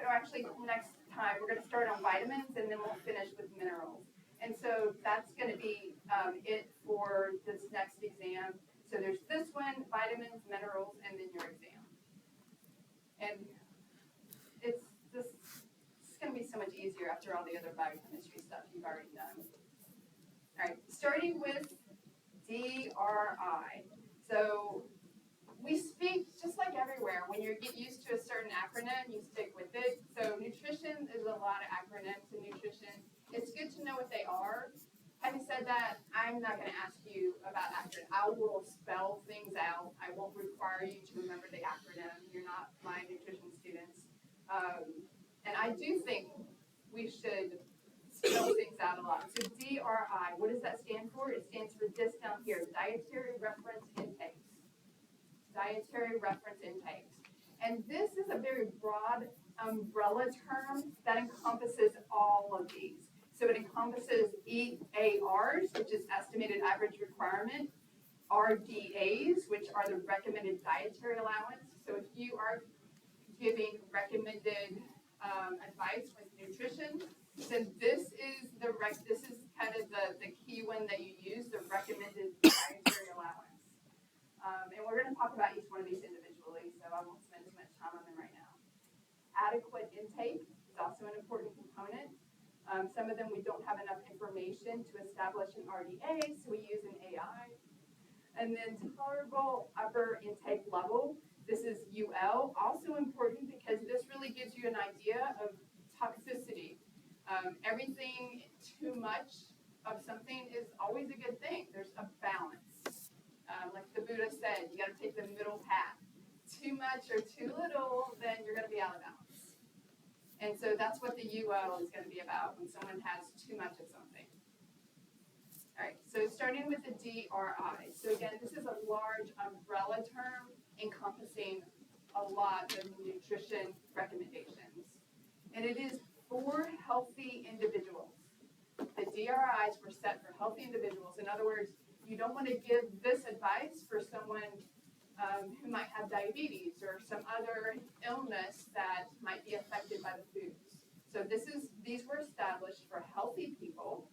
or actually next time, we're going to start on vitamins and then we'll finish with minerals. And so that's going to be it for this next exam. So there's this one, vitamins, minerals, and then your exam. And it's going to be so much easier after all the other biochemistry stuff you've already done. All right, starting with DRI. So we speak just like everywhere. When you get used to a certain acronym, you stick with it. So nutrition is a lot of acronyms in nutrition. It's good to know what they are. Having said that, I'm not going to ask you about acronyms. I will spell things out. I won't require you to remember the acronym. You're not my nutrition students. And I do think we should spell things out a lot. So DRI, what does that stand for? It stands for this down here, dietary reference intakes. Dietary reference intakes. And this is a very broad umbrella term that encompasses all of these. So it encompasses EARs, which is estimated average requirement, RDAs, which are the recommended dietary allowance. So if you are giving recommended advice with nutrition, then this is kind of the key one that you use, the recommended dietary allowance. And we're going to talk about each one of these individually, so I won't spend too much time on them right now. Adequate intake is also an important component. Some of them we don't have enough information to establish an RDA, so we use an AI. And then tolerable upper intake level, this is UL, also important because this really gives you an idea of toxicity. Everything too much of something is always a good thing. There's a balance. Like the Buddha said, you got to take the middle path. Too much or too little, then you're going to be out of balance. And so that's what the UL is going to be about when someone has too much of something. All right, so starting with the DRI. So again, this is a large umbrella term encompassing a lot of nutrition recommendations. And it is for healthy individuals. The DRIs were set for healthy individuals. In other words, you don't want to give this advice for someone who might have diabetes or some other illness that might be affected by the foods. So these were established for healthy people.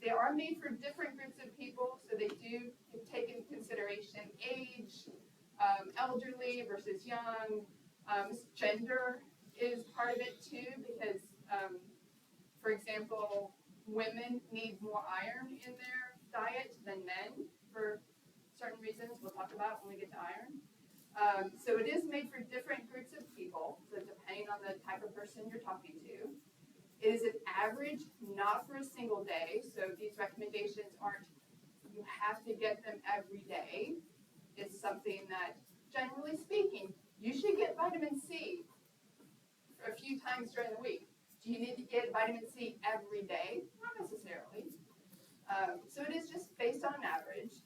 They are made for different groups of people, so they do take into consideration age, elderly versus young. Gender is part of it too, because, for example, women need more iron in their diet than men for certain reasons we'll talk about when we get to iron. So it is made for different groups of people, so depending on the type of person you're talking to. It is an average, not for a single day, so these recommendations aren't, you have to get them every day. It's something that, generally speaking, you should get vitamin C a few times during the week. Do you need to get vitamin C every day? Not necessarily. So it is just based on an average.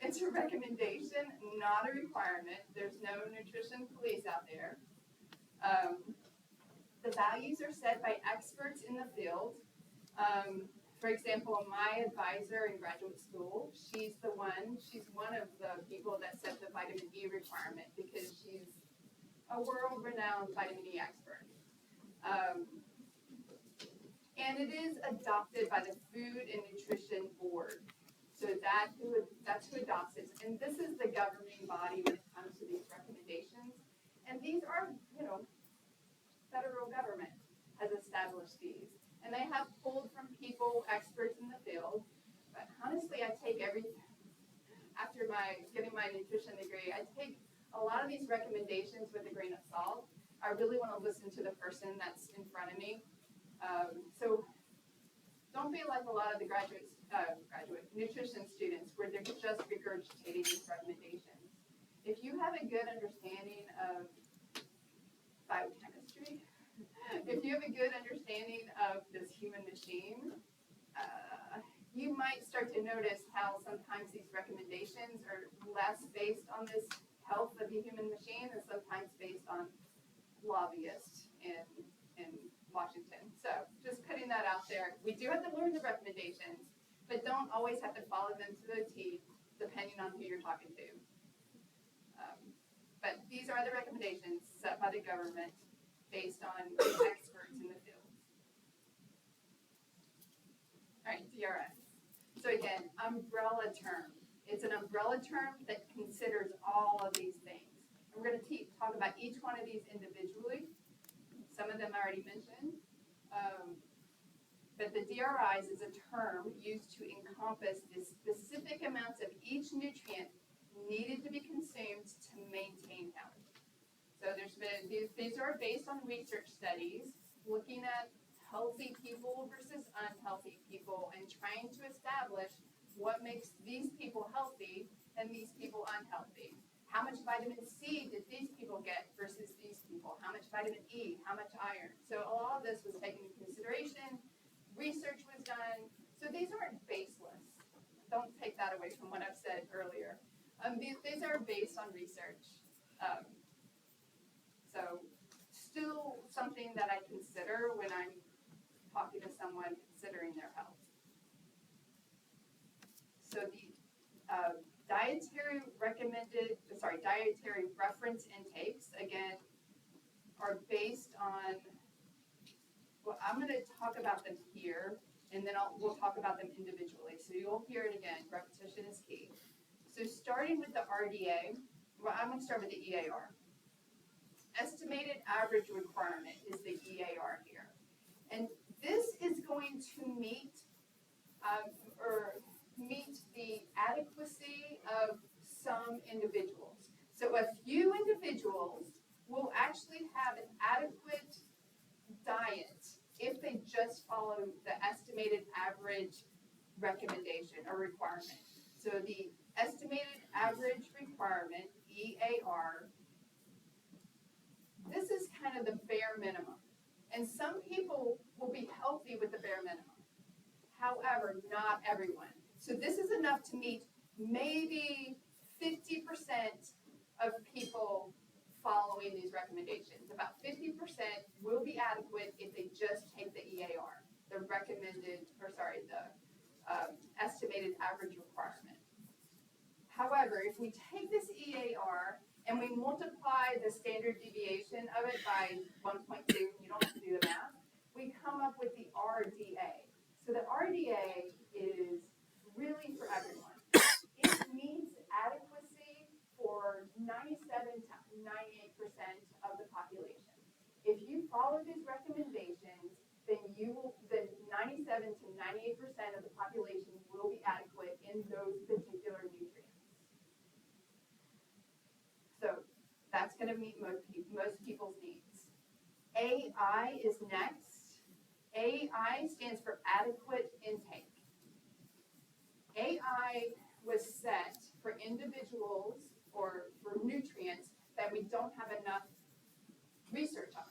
It's a recommendation, not a requirement. There's no nutrition police out there. The values are set by experts in the field. For example, my advisor in graduate school, she's one of the people that set the vitamin E requirement because she's a world-renowned vitamin E expert. And it is adopted by the Food and Nutrition Board. So that's who adopts it. And this is the governing body when it comes to these recommendations. And these are, federal government has established these. And they have pulled from people, experts in the field. But honestly, after getting my nutrition degree, I take a lot of these recommendations with a grain of salt. I really want to listen to the person that's in front of me. So don't be like a lot of the graduate nutrition students where they're just regurgitating these recommendations. If you have a good understanding of biochemistry, if you have a good understanding of this human machine, you might start to notice how sometimes these recommendations are less based on this health of the human machine and sometimes based on lobbyists in Washington. So just putting that out there. We do have to learn the recommendations, but don't always have to follow them to the T, depending on who you're talking to. But these are the recommendations. set by the government based on experts in the field. All right, DRS. So again, umbrella term. It's an umbrella term that considers all of these things. And we're going to talk about each one of these individually. Some of them I already mentioned. But the DRIs is a term used to encompass the specific amounts of each nutrient needed to be consumed to maintain health. So these are based on research studies looking at healthy people versus unhealthy people and trying to establish what makes these people healthy and these people unhealthy. How much vitamin C did these people get versus these people? How much vitamin E? How much iron? So all of this was taken into consideration. Research was done. So these aren't baseless. Don't take that away from what I've said earlier. These are based on research. So still something that I consider when I'm talking to someone considering their health. So the dietary reference intakes, again, are based on, well, I'm going to talk about them here, and then we'll talk about them individually. So you'll hear it again. Repetition is key. So starting with the RDA, well, I'm going to start with the EAR. Estimated average requirement is the EAR here. And this is going to meet the adequacy of some individuals. So a few individuals will actually have an adequate diet if they just follow the estimated average recommendation or requirement. So the estimated average requirement, EAR, this is kind of the bare minimum. And some people will be healthy with the bare minimum. However, not everyone. So this is enough to meet maybe 50% of people following these recommendations. About 50% will be adequate if they just take the EAR, the estimated average requirement. However, if we take this EAR and we multiply the standard deviation of it by 1.2, you don't have to do the math, we come up with the RDA. So the RDA is really for everyone. It means adequacy for 97 to 98% of the population. If you follow these recommendations, then 97 to 98% of the population will be adequate in those particular nutrients. So that's going to meet most people's needs. AI is next. AI stands for adequate intake. AI was set for individuals or for nutrients that we don't have enough research on.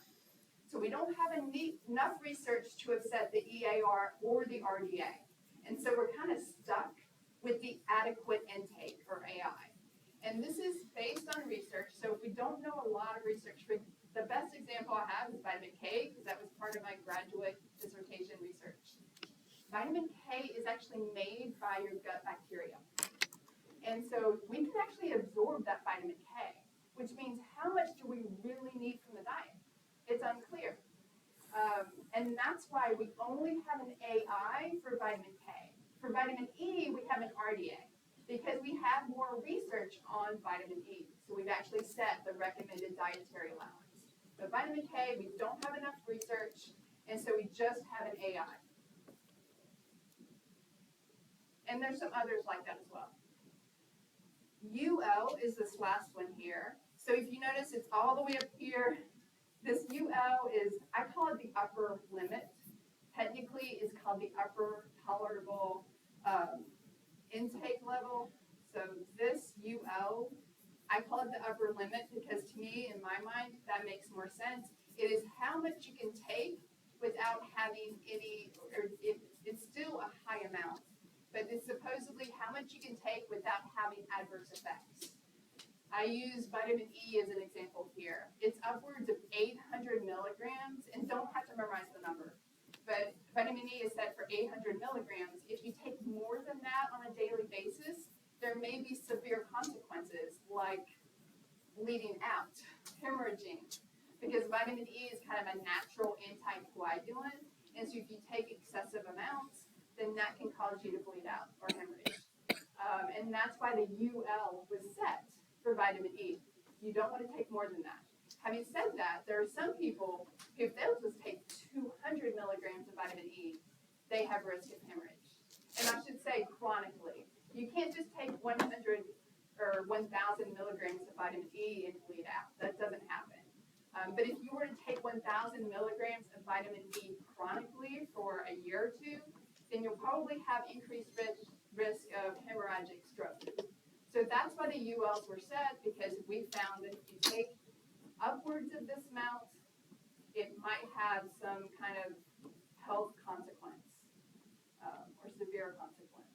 So we don't have enough research to have set the EAR or the RDA. And so we're kind of stuck with the adequate intake or AI. And this is based on research. So if we don't know a lot of research, the best example I have is vitamin K, because that was part of my graduate dissertation research. Vitamin K is actually made by your gut bacteria. And so we can actually absorb that vitamin K, which means how much do we really need from the diet? It's unclear. And that's why we only have an AI for vitamin K. For vitamin E, we have an RDA because we have more research on vitamin E. So we've actually set the recommended dietary allowance. But vitamin K, we don't have enough research, and so we just have an AI. And there's some others like that as well. UL is this last one here. So if you notice, it's all the way up here. This UL is, I call it the upper limit. Technically, it's called the upper tolerable intake level. So this UL, I call it the upper limit because to me, in my mind, that makes more sense. It is how much you can take without having any, or it's still a high amount, but it's supposedly how much you can take without having adverse effects. I use vitamin E as an example here. It's upwards of 800 milligrams, and don't have to memorize the number. But vitamin E is set for 800 milligrams. If you take more than that on a daily basis, there may be severe consequences like bleeding out hemorrhaging, because vitamin E is kind of a natural anticoagulant, and so if you take excessive amounts, then that can cause you to bleed out or hemorrhage. And that's why the UL was set for vitamin E. You don't want to take more than that. Having said that, there are some people who, if they'll just take 200 milligrams of vitamin E, they have risk of hemorrhage. And I should say chronically. You can't just take 100 or 1,000 milligrams of vitamin E and bleed out. That doesn't happen. But if you were to take 1,000 milligrams of vitamin E chronically for a year or two, then you'll probably have increased risk of hemorrhagic stroke. So that's why the ULs were set, because we found that if you take upwards of this amount, it might have some kind of health consequence or severe consequence.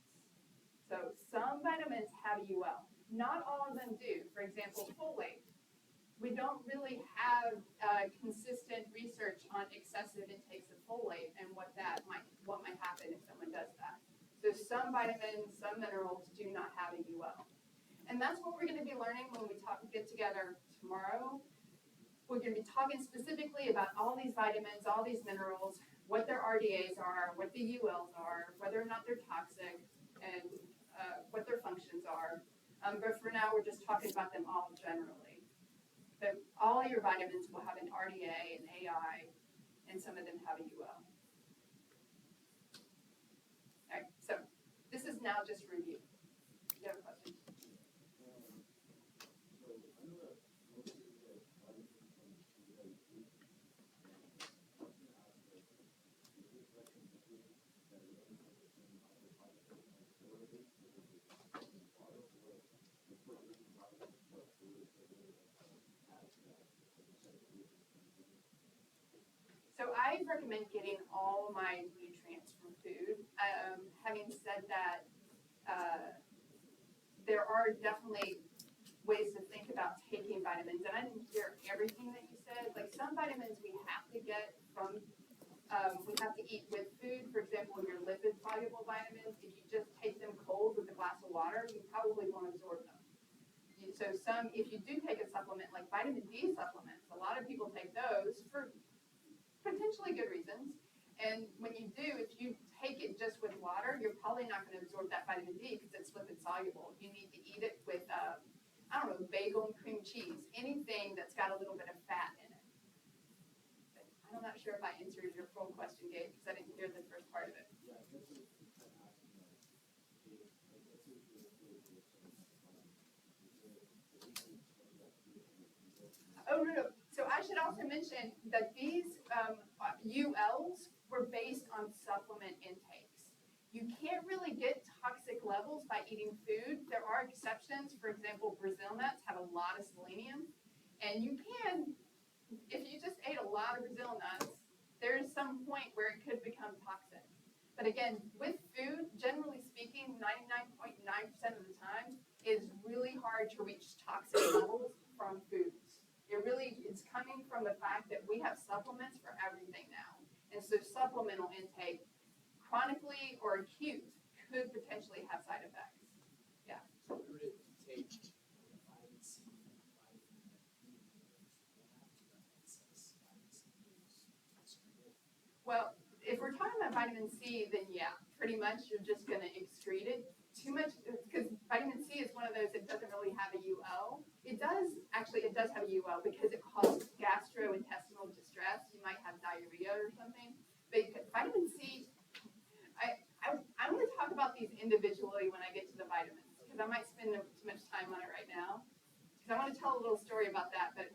So some vitamins have UL. Not all of them do. For example, folate. We don't really have consistent research on excessive intakes of folate and what might happen if someone does that. So some vitamins, some minerals do not have a UL. And that's what we're going to be learning when we get together tomorrow. We're going to be talking specifically about all these vitamins, all these minerals, what their RDAs are, what the ULs are, whether or not they're toxic, and what their functions are. But for now, we're just talking about them all generally. But all your vitamins will have an RDA, an AI, and some of them have a UL. All right, so this is now just review. You have a question? So I recommend getting all my nutrients from food. Having said that, there are definitely ways to think about taking vitamins. And I didn't hear everything that you said. Like some vitamins we have to get from, we have to eat with food. For example, your lipid-soluble vitamins, if you just take them cold with a glass of water, you probably won't absorb them. So if you do take a supplement, like vitamin D supplements, a lot of people take those for potentially good reasons. And when you do, if you take it just with water, you're probably not going to absorb that vitamin D because it's lipid soluble. You need to eat it with, bagel and cream cheese, anything that's got a little bit of fat in it. But I'm not sure if I answered your full question, Gabe, because I didn't hear the first part of it. Oh, no. So I should also mention that these ULs were based on supplement intakes. You can't really get toxic levels by eating food. There are exceptions. For example, Brazil nuts have a lot of selenium. And you can, if you just ate a lot of Brazil nuts, there's some point where it could become toxic. But again, with food, generally speaking, 99.9% of the time, it's really hard to reach toxic levels from foods. It's coming from the fact that we have supplements for everything now. And so supplemental intake, chronically or acute, could potentially have side effects. Yeah. So we would take vitamin C, vitamin E, excess vitamin C excreted. Well, if we're talking about vitamin C, then yeah, pretty much you're just going to excrete it. Too much, because vitamin C is one of those that doesn't really have a UL. It does have a UL because it causes gastrointestinal distress. You might have diarrhea or something. But vitamin C, I'm going to talk about these individually when I get to the vitamins, because I might spend too much time on it right now. Because I want to tell a little story about that. But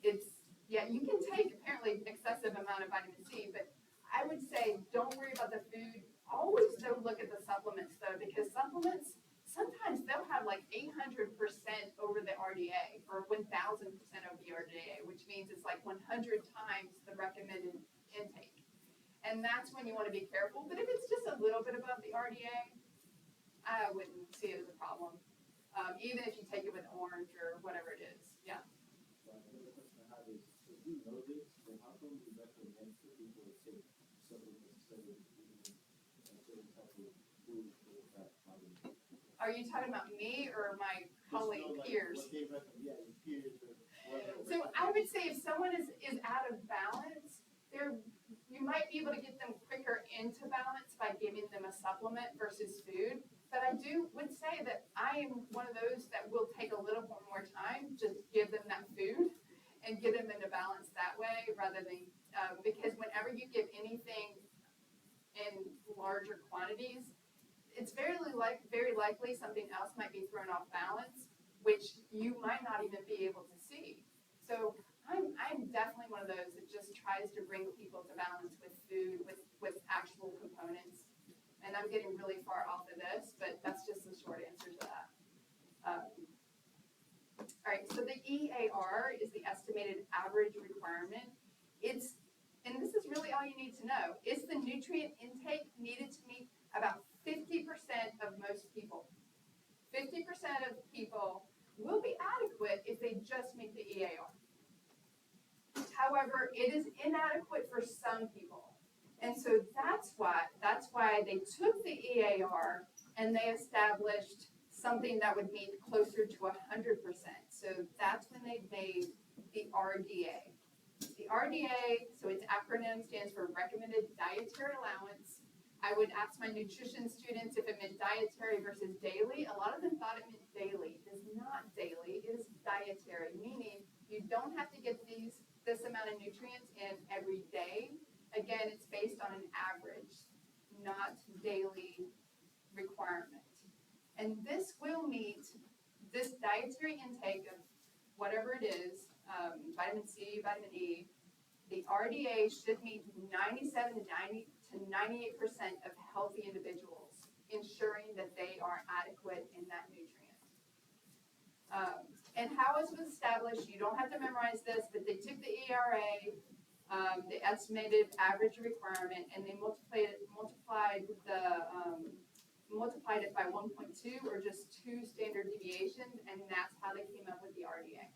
you can take apparently excessive amount of vitamin C, but I would say don't worry about the food. Always don't look at the supplements though, because supplements, sometimes they'll have like 800% over the RDA or 1,000% over the RDA, which means it's like 100 times the recommended intake. And that's when you want to be careful. But if it's just a little bit above the RDA, I wouldn't see it as a problem. Even if you take it with orange or whatever it is. Yeah. So another question I have is, if we know this, then how come we recommend for people to take supplements instead of eating a certain type of food for that vitamin? Are you talking about me or my colleague peers? What they recommend, yeah, your peers or So I would say if someone is out of balance, you might be able to get them quicker into balance by giving them a supplement versus food. But I would say that I am one of those that will take a little bit more time to give them that food and get them into balance that way rather than, because whenever you give anything in larger quantities, it's very likely something else might be thrown off balance, which you might not even be able to see. So I'm definitely one of those that just tries to bring people to balance with food, with actual components. And I'm getting really far off of this, but that's just the short answer to that. All right, so the EAR is the estimated average requirement. And this is really all you need to know. It's the nutrient intake needed to meet about 50% of most people. 50% of people will be adequate if they just meet the EAR. However, it is inadequate for some people. And so that's why they took the EAR and they established something that would meet closer to 100%. So that's when they made the RDA. The RDA, so its acronym stands for Recommended Dietary Allowance. I would ask my nutrition students if it meant dietary versus daily. A lot of them thought it meant daily. It is not daily, it is dietary, meaning you don't have to get this amount of nutrients in every day. Again, it's based on an average, not daily requirement. And this will meet this dietary intake of whatever it is, vitamin C, vitamin E. The RDA should meet 97 to 98% of healthy individuals, ensuring that they are adequate in that nutrient. And how it was established, you don't have to memorize this, but they took the ERA, the estimated average requirement, and they multiplied it by 1.2 or just 2 standard deviations, and that's how they came up with the RDA.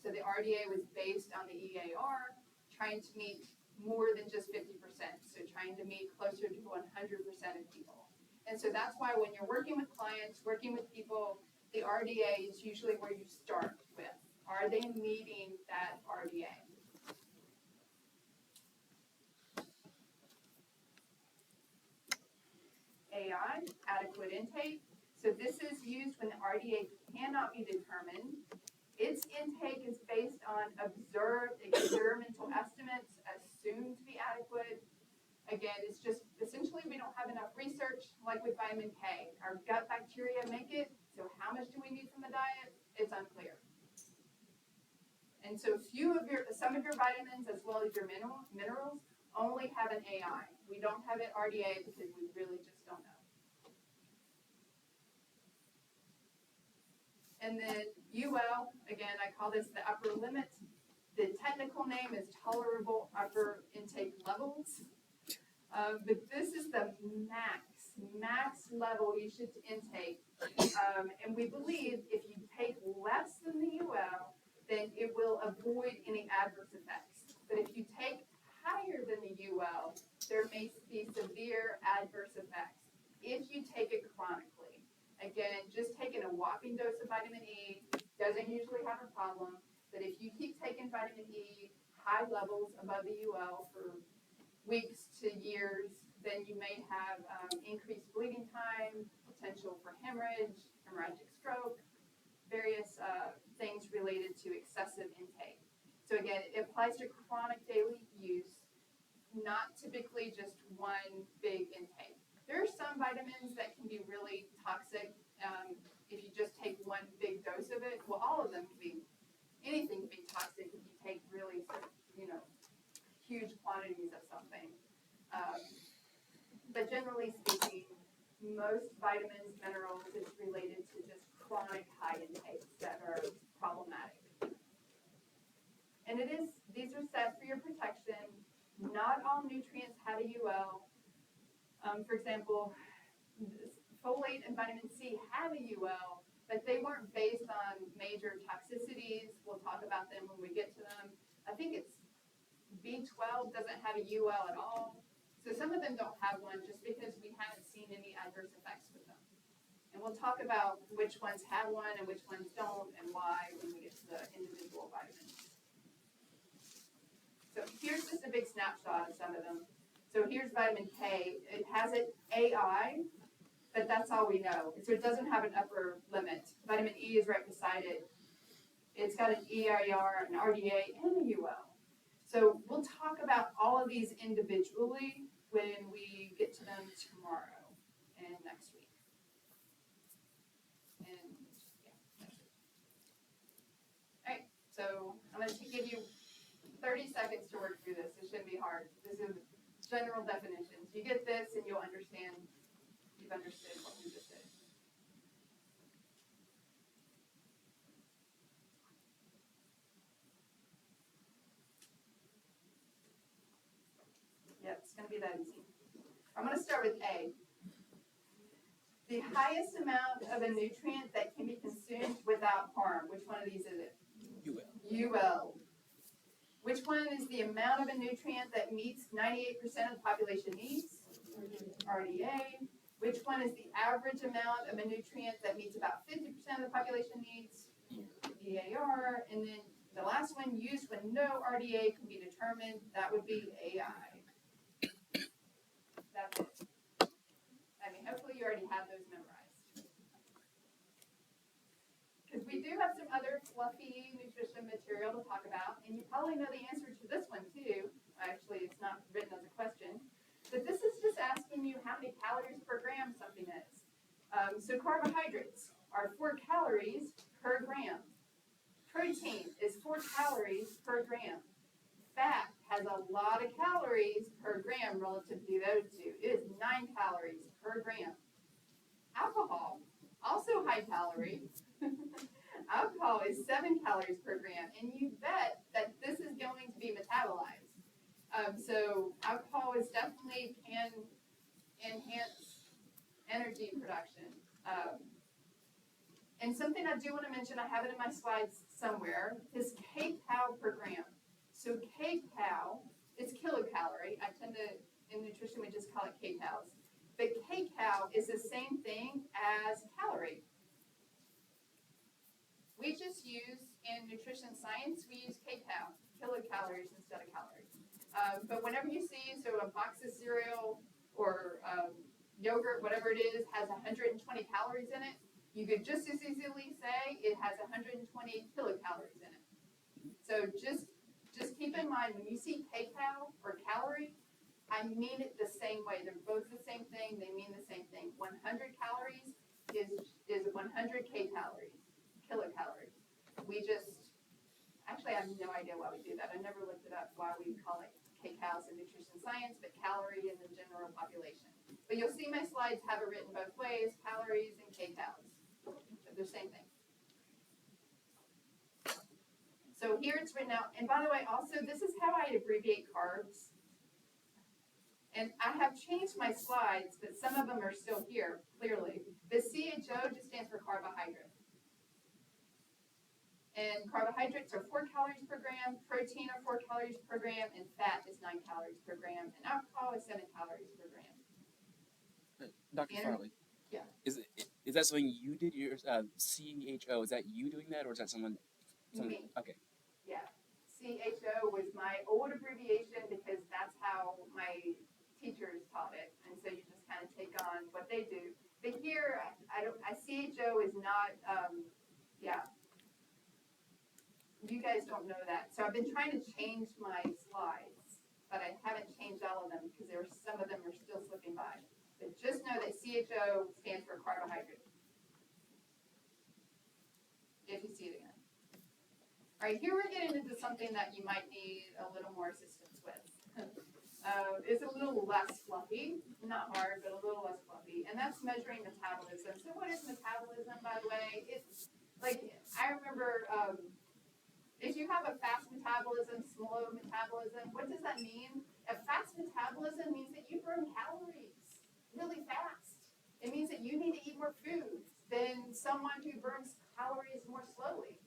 So the RDA was based on the EAR, trying to meet more than just 50%, so trying to meet closer to 100% of people. And so that's why when you're working with clients, working with people, the RDA is usually where you start with. Are they meeting that RDA? AI, adequate intake. So this is used when the RDA cannot be determined. Its intake is based on observed experimental estimates assumed to be adequate. Again, it's just essentially we don't have enough research like with vitamin K. Our gut bacteria make it, so how much do we need from the diet? It's unclear. And so some of your vitamins as well as your minerals only have an AI. We don't have an RDA because we really just don't know. And then UL, again, I call this the upper limit. The technical name is tolerable upper intake levels. But this is the max level you should intake. And we believe if you take less than the UL, then it will avoid any adverse effects. But if you take higher than the UL, there may be severe adverse effects if you take it chronically. Again, just taking a whopping dose of vitamin E doesn't usually have a problem, but if you keep taking vitamin E high levels above the UL for weeks to years, then you may have increased bleeding time, potential for hemorrhagic stroke, various things related to excessive intake. So again, it applies to chronic daily use, not typically just one big intake. There are some vitamins that can be really toxic if you just take one big dose of it. Well, all of them can be, anything can be toxic if you take really, huge quantities of something. But generally speaking, most vitamins, minerals, it's related to just chronic high intakes that are problematic. And these are set for your protection. Not all nutrients have a UL. For example, folate and vitamin C have a UL, but they weren't based on major toxicities. We'll talk about them when we get to them. I think it's B12 doesn't have a UL at all. So some of them don't have one just because we haven't seen any adverse effects with them. And And we'll talk about which ones have one and which ones don't and why when we get to the individual vitamins. So here's just a big snapshot of some of them. So here's vitamin K. It has an AI, but that's all we know. So it doesn't have an upper limit. Vitamin E is right beside it. It's got an EIR, an RDA, and a UL. So we'll talk about all of these individually when we get to them tomorrow and next week. And yeah, next week. All right, so I'm going to give you 30 seconds to work through this. It shouldn't be hard. This is general definitions. You get this and you'll understand, you've understood what we just did. Yeah, it's going to be that easy. I'm going to start with A. The highest amount of a nutrient that can be consumed without harm. Which one of these is it? UL. Which one is the amount of a nutrient that meets 98% of the population needs? RDA. Which one is the average amount of a nutrient that meets about 50% of the population needs? EAR. And then the last one, used when no RDA can be determined, that would be AI. That's it. I mean, hopefully you already have those memorized. Because we do have some other fluffy nutrition material to talk about, and you probably know the answer to this one too. Actually, it's not written as a question. But this is just asking you how many calories per gram something is. So carbohydrates are 4 calories per gram. Protein is 4 calories per gram. Fat has a lot of calories per gram relative to those two. It is 9 calories per gram. Alcohol, also high calorie. Alcohol is 7 calories per gram, and you bet that this is going to be metabolized. So alcohol is definitely can enhance energy production. And something I do want to mention, I have it in my slides somewhere, is kcal per gram. So kcal is kilocalorie. I tend to, in nutrition, we just call it kcals. But kcal is the same thing as calorie. We just use, in nutrition science, we use kcal, kilocalories instead of calories. But whenever you see, so a box of cereal or yogurt, whatever it is, has 120 calories in it, you could just as easily say it has 120 kilocalories in it. So just keep in mind, when you see kcal or calorie, I mean it the same way. They're both the same thing. They mean the same thing. 100 calories is 100 kilocalories. We just, actually I have no idea why we do that. I never looked it up why we call it kcals in nutrition science, but calorie in the general population. But you'll see my slides have it written both ways, calories and kcals. They're the same thing. So here it's written out. And by the way, also, this is how I abbreviate carbs. And I have changed my slides, but some of them are still here, clearly. The CHO just stands for carbohydrate. And carbohydrates are 4 calories per gram, protein are 4 calories per gram, and fat is 9 calories per gram, and alcohol is 7 calories per gram. Dr. Farley. Yeah. Is that something you did? Your CHO, is that you doing that, or is that someone? Me. Okay. Yeah. CHO was my old abbreviation because that's how my teachers taught it, and so you just kind of take on what they do. But here, CHO is not. You guys don't know that, so I've been trying to change my slides, but I haven't changed all of them because some of them are still slipping by. But just know that CHO stands for carbohydrate. If you see it again. All right, here we're getting into something that you might need a little more assistance with. It's a little less fluffy, not hard, but a little less fluffy, and that's measuring metabolism. So what is metabolism, by the way? It's like, I remember, if you have a fast metabolism, slow metabolism, what does that mean? A fast metabolism means that you burn calories really fast. It means that you need to eat more food than someone who burns calories more slowly.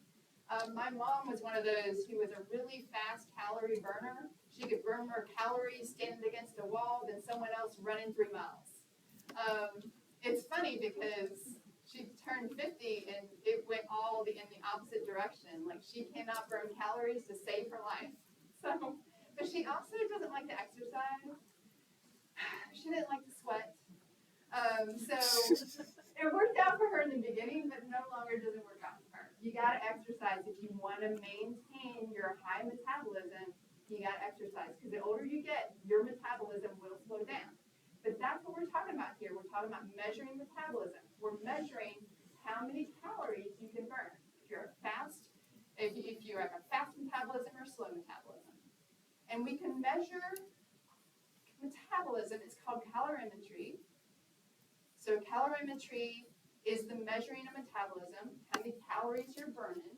My mom was one of those who was a really fast calorie burner. She could burn more calories standing against a wall than someone else running 3 miles. It's funny because she turned 50 and it went all in the opposite direction. Like she cannot burn calories to save her life. So, but she also doesn't like to exercise. She didn't like to sweat. So it worked out for her in the beginning, but no longer does it work out for her. You gotta exercise if you want to maintain your high metabolism. You gotta exercise because the older you get, your metabolism will slow down. But that's what we're talking about here. We're talking about measuring metabolism. We're measuring how many calories you can burn. If you have a fast metabolism or slow metabolism. And we can measure metabolism. It's called calorimetry. So calorimetry is the measuring of metabolism, how many calories you're burning.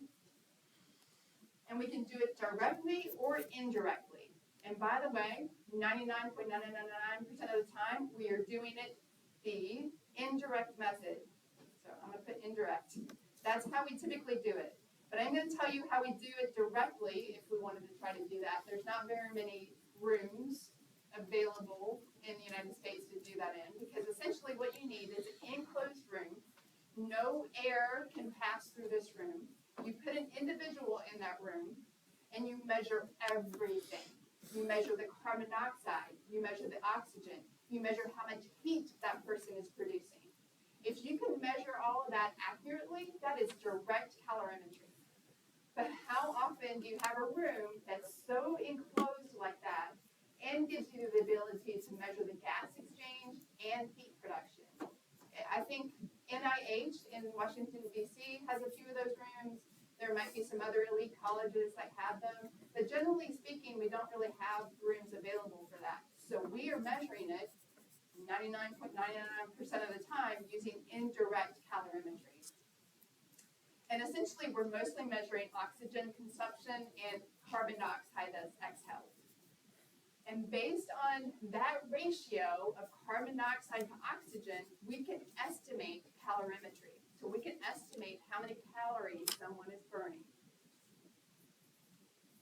And we can do it directly or indirectly. And by the way, 99.999% of the time, we are doing it the indirect method. So I'm going to put indirect. That's how we typically do it. But I'm going to tell you how we do it directly if we wanted to try to do that. There's not very many rooms available in the United States to do that in, because essentially what you need is an enclosed room. No air can pass through this room. You put an individual in that room, and you measure everything. You measure the carbon dioxide. You measure the oxygen. You measure how much heat that person is producing. If you can measure all of that accurately, that is direct calorimetry. But how often do you have a room that's so enclosed like that and gives you the ability to measure the gas exchange and heat production? I think NIH in Washington, D.C. has a few of those rooms. There might be some other elite colleges that have them. But generally speaking, we don't really have rooms available for that. So we are measuring it 99.99% of the time using indirect calorimetry. And essentially, we're mostly measuring oxygen consumption and carbon dioxide that's exhaled. And based on that ratio of carbon dioxide to oxygen, we can estimate calorimetry. So we can estimate how many calories someone is burning.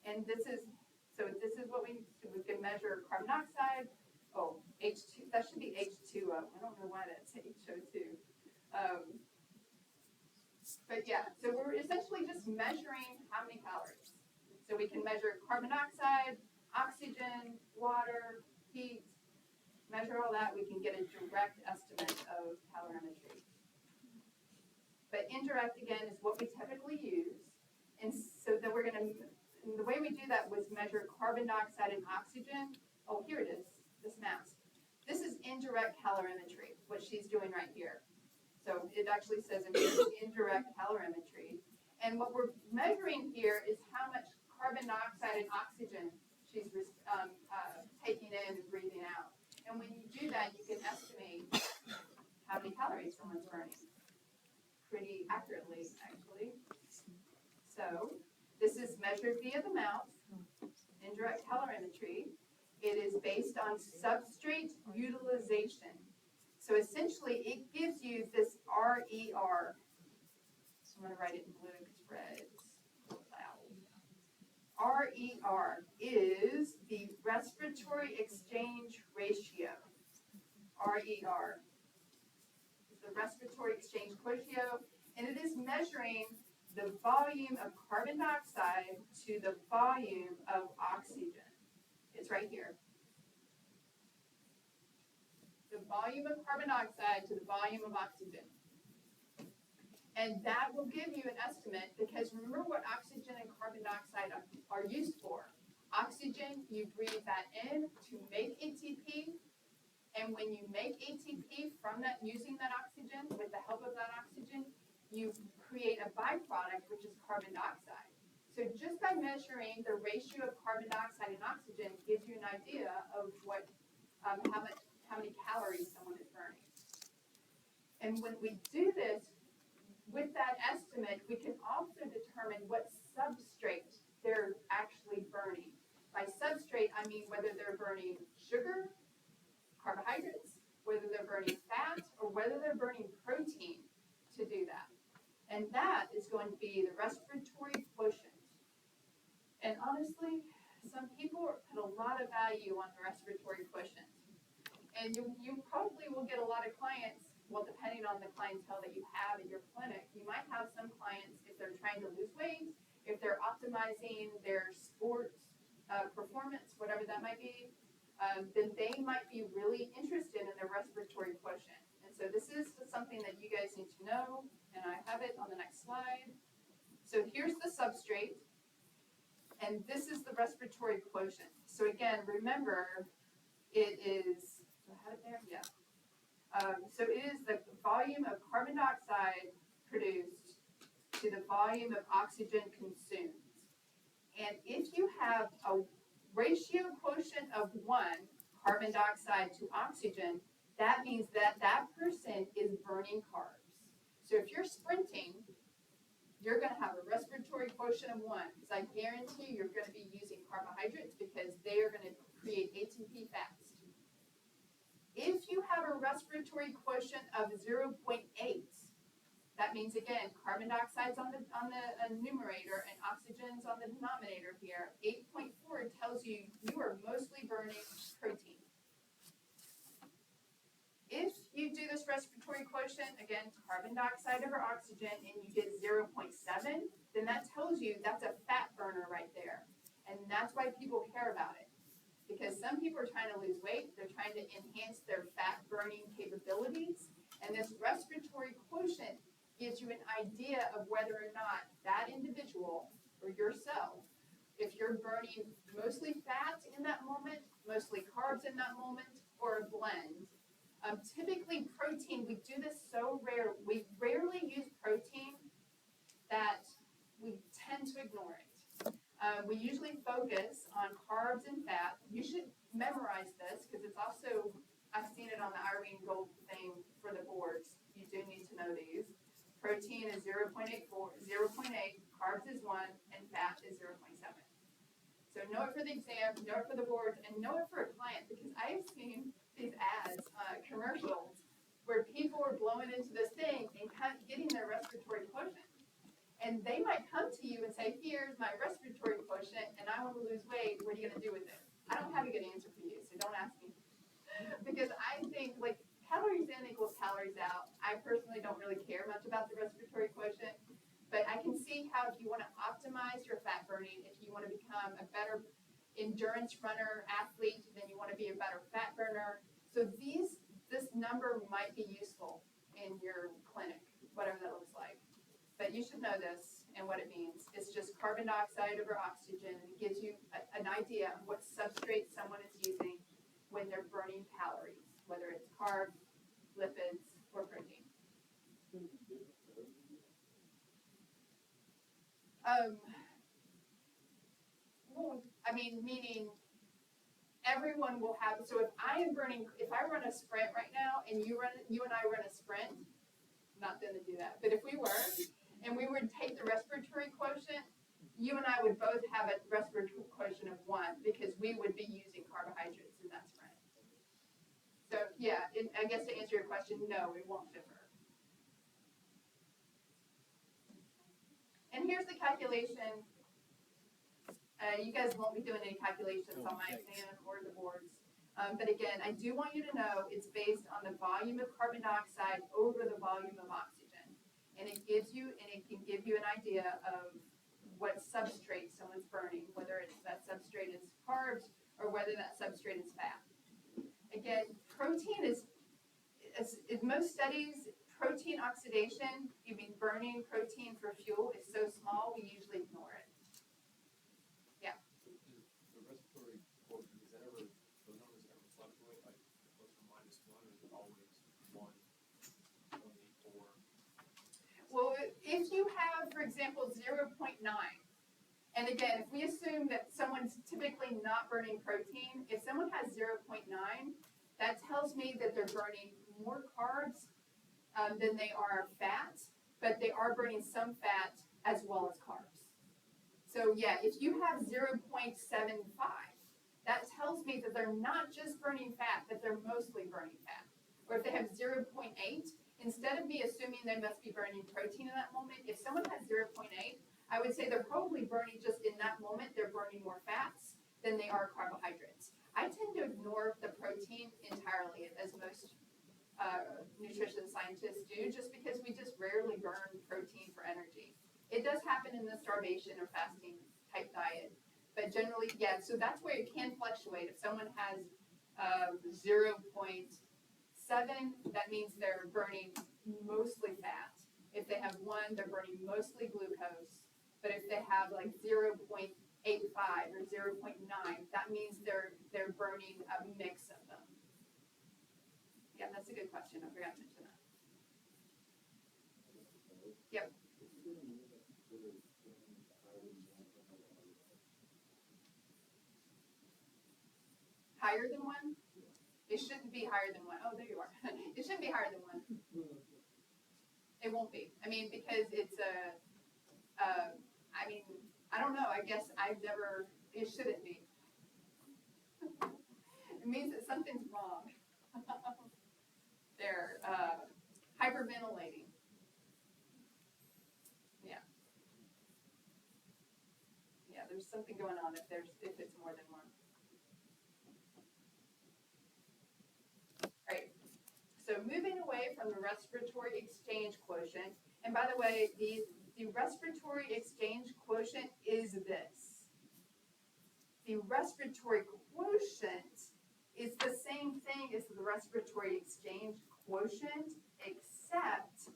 And this is what we can measure carbon dioxide. Oh, H2, that should be H2O. I don't know why that's HO2. But yeah, so we're essentially just measuring how many calories. So we can measure carbon dioxide, oxygen, water, heat, measure all that, we can get a direct estimate of calorimetry. But indirect, again, is what we typically use. And so then the way we do that was measure carbon dioxide and oxygen. Oh, here it is, this mask. This is indirect calorimetry, what she's doing right here. So it actually says indirect calorimetry. And what we're measuring here is how much carbon dioxide and oxygen she's taking in and breathing out. And when you do that, you can estimate how many calories someone's burning pretty accurately, actually. So this is measured via the mouth, indirect calorimetry. It is based on substrate utilization. So essentially, it gives you this RER. So I'm going to write it in blue because red is loud. RER is the respiratory exchange ratio. RER is the respiratory exchange ratio, and it is measuring the volume of carbon dioxide to the volume of oxygen. It's right here. The volume of carbon dioxide to the volume of oxygen. And that will give you an estimate, because remember what oxygen and carbon dioxide are used for. Oxygen, you breathe that in to make ATP, and when you make ATP from that, using that oxygen, with the help of that oxygen, you create a byproduct, which is carbon dioxide. So just by measuring the ratio of carbon dioxide and oxygen gives you an idea of what, how many calories someone is burning. And when we do this, with that estimate, we can also determine what substrate they're actually burning. By substrate, I mean whether they're burning sugar, carbohydrates, whether they're burning fat, or whether they're burning protein to do that. And that is going to be the respiratory quotient. And honestly, some people put a lot of value on the respiratory quotient. And you probably will get a lot of clients well, depending on the clientele that you have at your clinic, you might have some clients, if they're trying to lose weight, if they're optimizing their sports performance, whatever that might be, then they might be really interested in the respiratory quotient. And so this is something that you guys need to know, and I have it on the next slide. So here's the substrate, and this is the respiratory quotient. So again, remember, it is, do I have it there? Yeah. So it is the volume of carbon dioxide produced to the volume of oxygen consumed. And if you have a ratio quotient of 1, carbon dioxide to oxygen, that means that that person is burning carbs. So if you're sprinting, you're going to have a respiratory quotient of 1, because I guarantee you're going to be using carbohydrates because they are going to create ATP fast. If you have a respiratory quotient of 0.8, that means again carbon dioxide's on the numerator and oxygen's on the denominator here. 8.4 tells you you are mostly burning protein. If you do this respiratory quotient, again, carbon dioxide over oxygen, and you get 0.7, then that tells you that's a fat burner right there. And that's why people care about it. Because some people are trying to lose weight, they're trying to enhance their fat burning capabilities, and this respiratory quotient gives you an idea of whether or not that individual or yourself, if you're burning mostly fat in that moment, mostly carbs in that moment, or a blend. Typically protein, we do this so rare, we rarely use protein that we tend to ignore it. We usually focus on carbs and fat. You should memorize this because it's also, I've seen it on the Irene Gold thing for the boards. You do need to know these. Protein is 0.8, carbs is 1, and fat is 0.7. So know it for the exam, know it for the boards, and know it for a client, because I have seen these ads, commercials, where people are blowing into this thing and getting their respiratory quotient. And they might come to you and say, here's my respiratory quotient, and I want to lose weight. What are you going to do with it? I don't have a good answer for you, so don't ask me. Because I think, like, calories in equals calories out. I personally don't really care much about the respiratory quotient, but I can see how if you want to optimize your fat burning, if you want to become a better endurance runner, athlete, then you want to be a better fat burner. So this number might be useful in your clinic, whatever that looks like. But you should know this and what it means. It's just carbon dioxide over oxygen. It gives you an idea of what substrate someone is using when they're burning calories, whether it's carbs, lipids, or protein. Well, I mean, meaning everyone will have, so if I run a sprint right now and you and I run a sprint, not going to do that, but if we were, and we would take the respiratory quotient, you and I would both have a respiratory quotient of 1 because we would be using carbohydrates in that sprint. So yeah, I guess to answer your question, no, it won't differ. And here's the calculation. You guys won't be doing any calculations on my exam or the boards. But again, I do want you to know it's based on the volume of carbon dioxide over the volume of oxygen. And it can give you an idea of what substrate someone's burning, whether that substrate is carbs or whether that substrate is fat. Again, protein is in most studies, protein oxidation, you mean burning protein for fuel, is so small we usually ignore it. Yeah. The respiratory quotient, is that ever, those numbers ever fluctuate, like plus or minus 1, or is it always 1, 0.84? Well, if you have, for example, 0.9, and again, if we assume that someone's typically not burning protein, if someone has 0.9, that tells me that they're burning more carbs than they are fat, but they are burning some fat as well as carbs. So yeah, if you have 0.75, that tells me that they're not just burning fat, but they're mostly burning fat. Or if they have 0.8, instead of me assuming they must be burning protein in that moment, if someone has 0.8, I would say they're probably burning just in that moment, they're burning more fats than they are carbohydrates. I tend to ignore the protein entirely, as most nutrition scientists do, just because we just rarely burn protein for energy. It does happen in the starvation or fasting type diet, but generally, yeah, so that's where it can fluctuate. If someone has 0.7, that means they're burning mostly fat. If they have 1, they're burning mostly glucose. But if they have like 0.85 or 0.9, that means they're burning a mix of them. Yeah, that's a good question. I forgot to mention that. Yep. Higher than 1? It shouldn't be higher than 1. Oh, there you are. It shouldn't be higher than 1. It won't be. I mean, because it's I mean, I don't know. I guess it shouldn't be. It means that something's wrong. They're hyperventilating. Yeah. Yeah, there's something going on if it's more than 1. Right. So moving away from the respiratory exchange quotient, and by the way, the respiratory exchange quotient is this. The respiratory quotient is the same thing as the respiratory exchange quotient, except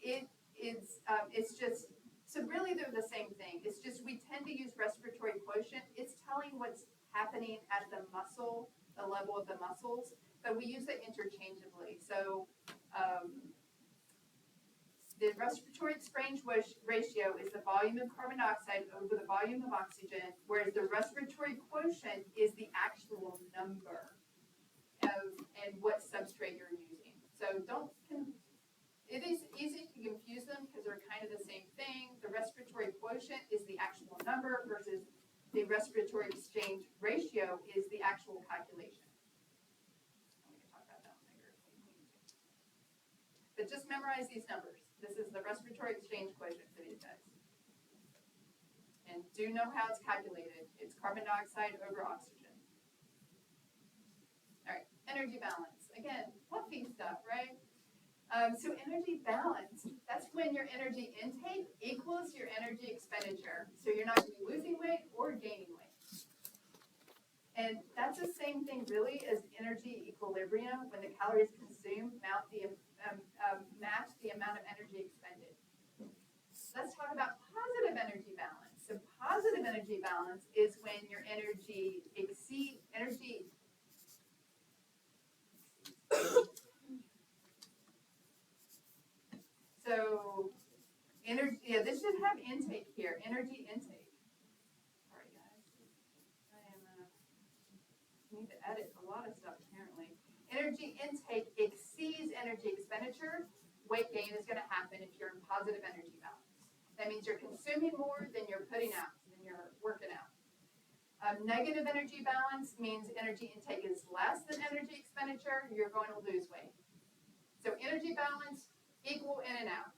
it's just, so really they're the same thing. It's just we tend to use respiratory quotient. It's telling what's happening at the muscle, the level of the muscles, but we use it interchangeably. So the respiratory exchange ratio is the volume of carbon dioxide over the volume of oxygen, whereas the respiratory quotient is the actual number and what substrate you're using. So it is easy to confuse them because they're kind of the same thing. The respiratory quotient is the actual number versus the respiratory exchange ratio is the actual calculation. We can talk about that later if we need to. But just memorize these numbers. This is the respiratory exchange quotient for these guys. And do know how it's calculated. It's carbon dioxide over oxygen. All right, energy balance. Again, fluffy stuff, right? So energy balance, that's when your energy intake equals your energy expenditure. So you're not going to be losing weight or gaining weight. And that's the same thing really as energy equilibrium, when the calories consumed match the amount of energy expended. Let's talk about positive energy balance. So positive energy balance is when your energy So energy, yeah, this should have intake here, energy intake. Sorry guys, I need to edit a lot of stuff apparently. Energy intake exceeds energy expenditure. Weight gain is going to happen if you're in positive energy balance. That means you're consuming more than you're putting out, than you're working out. Negative energy balance means energy intake is less than energy expenditure. You're going to lose weight. So energy balance, equal in and out.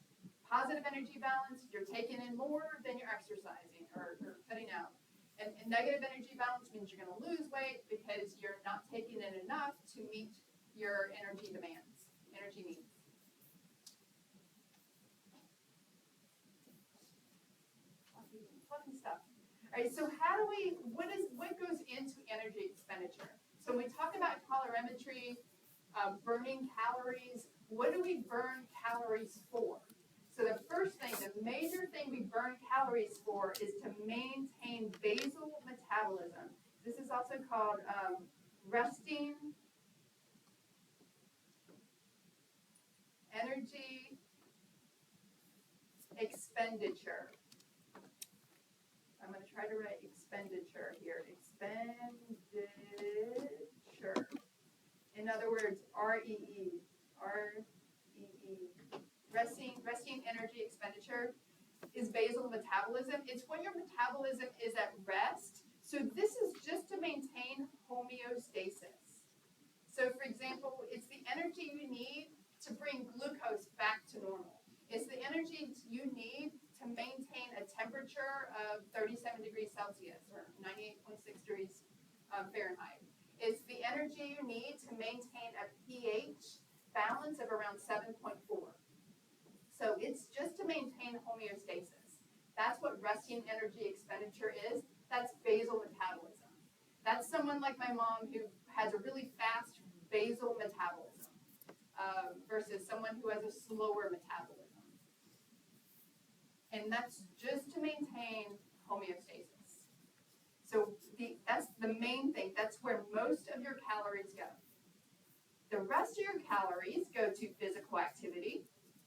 Positive energy balance, you're taking in more than you're exercising or putting out. And negative energy balance means you're going to lose weight because you're not taking in enough to meet your energy demands, energy needs. Fluffy stuff. All right, so what goes into energy expenditure? So when we talk about calorimetry, burning calories, what do we burn calories for? So the first thing, the major thing we burn calories for is to maintain basal metabolism. This is also called resting energy expenditure. I'm going to try to write expenditure here. Expenditure. In other words, REE. REE. Resting energy expenditure is basal metabolism. It's when your metabolism is at rest. So this is just to maintain homeostasis. So for example, it's the energy you need to bring glucose back to normal. It's the energy you need to maintain a temperature of 37 degrees Celsius or 98.6 degrees Fahrenheit. It's the energy you need to maintain a pH balance of around 7.4. So it's just to maintain homeostasis. That's what resting energy expenditure is. That's basal metabolism. That's someone like my mom who has a really fast basal metabolism versus someone who has a slower metabolism. And that's just to maintain homeostasis. So that's the main thing. That's where most of your calories go. The rest of your calories go to physical activity,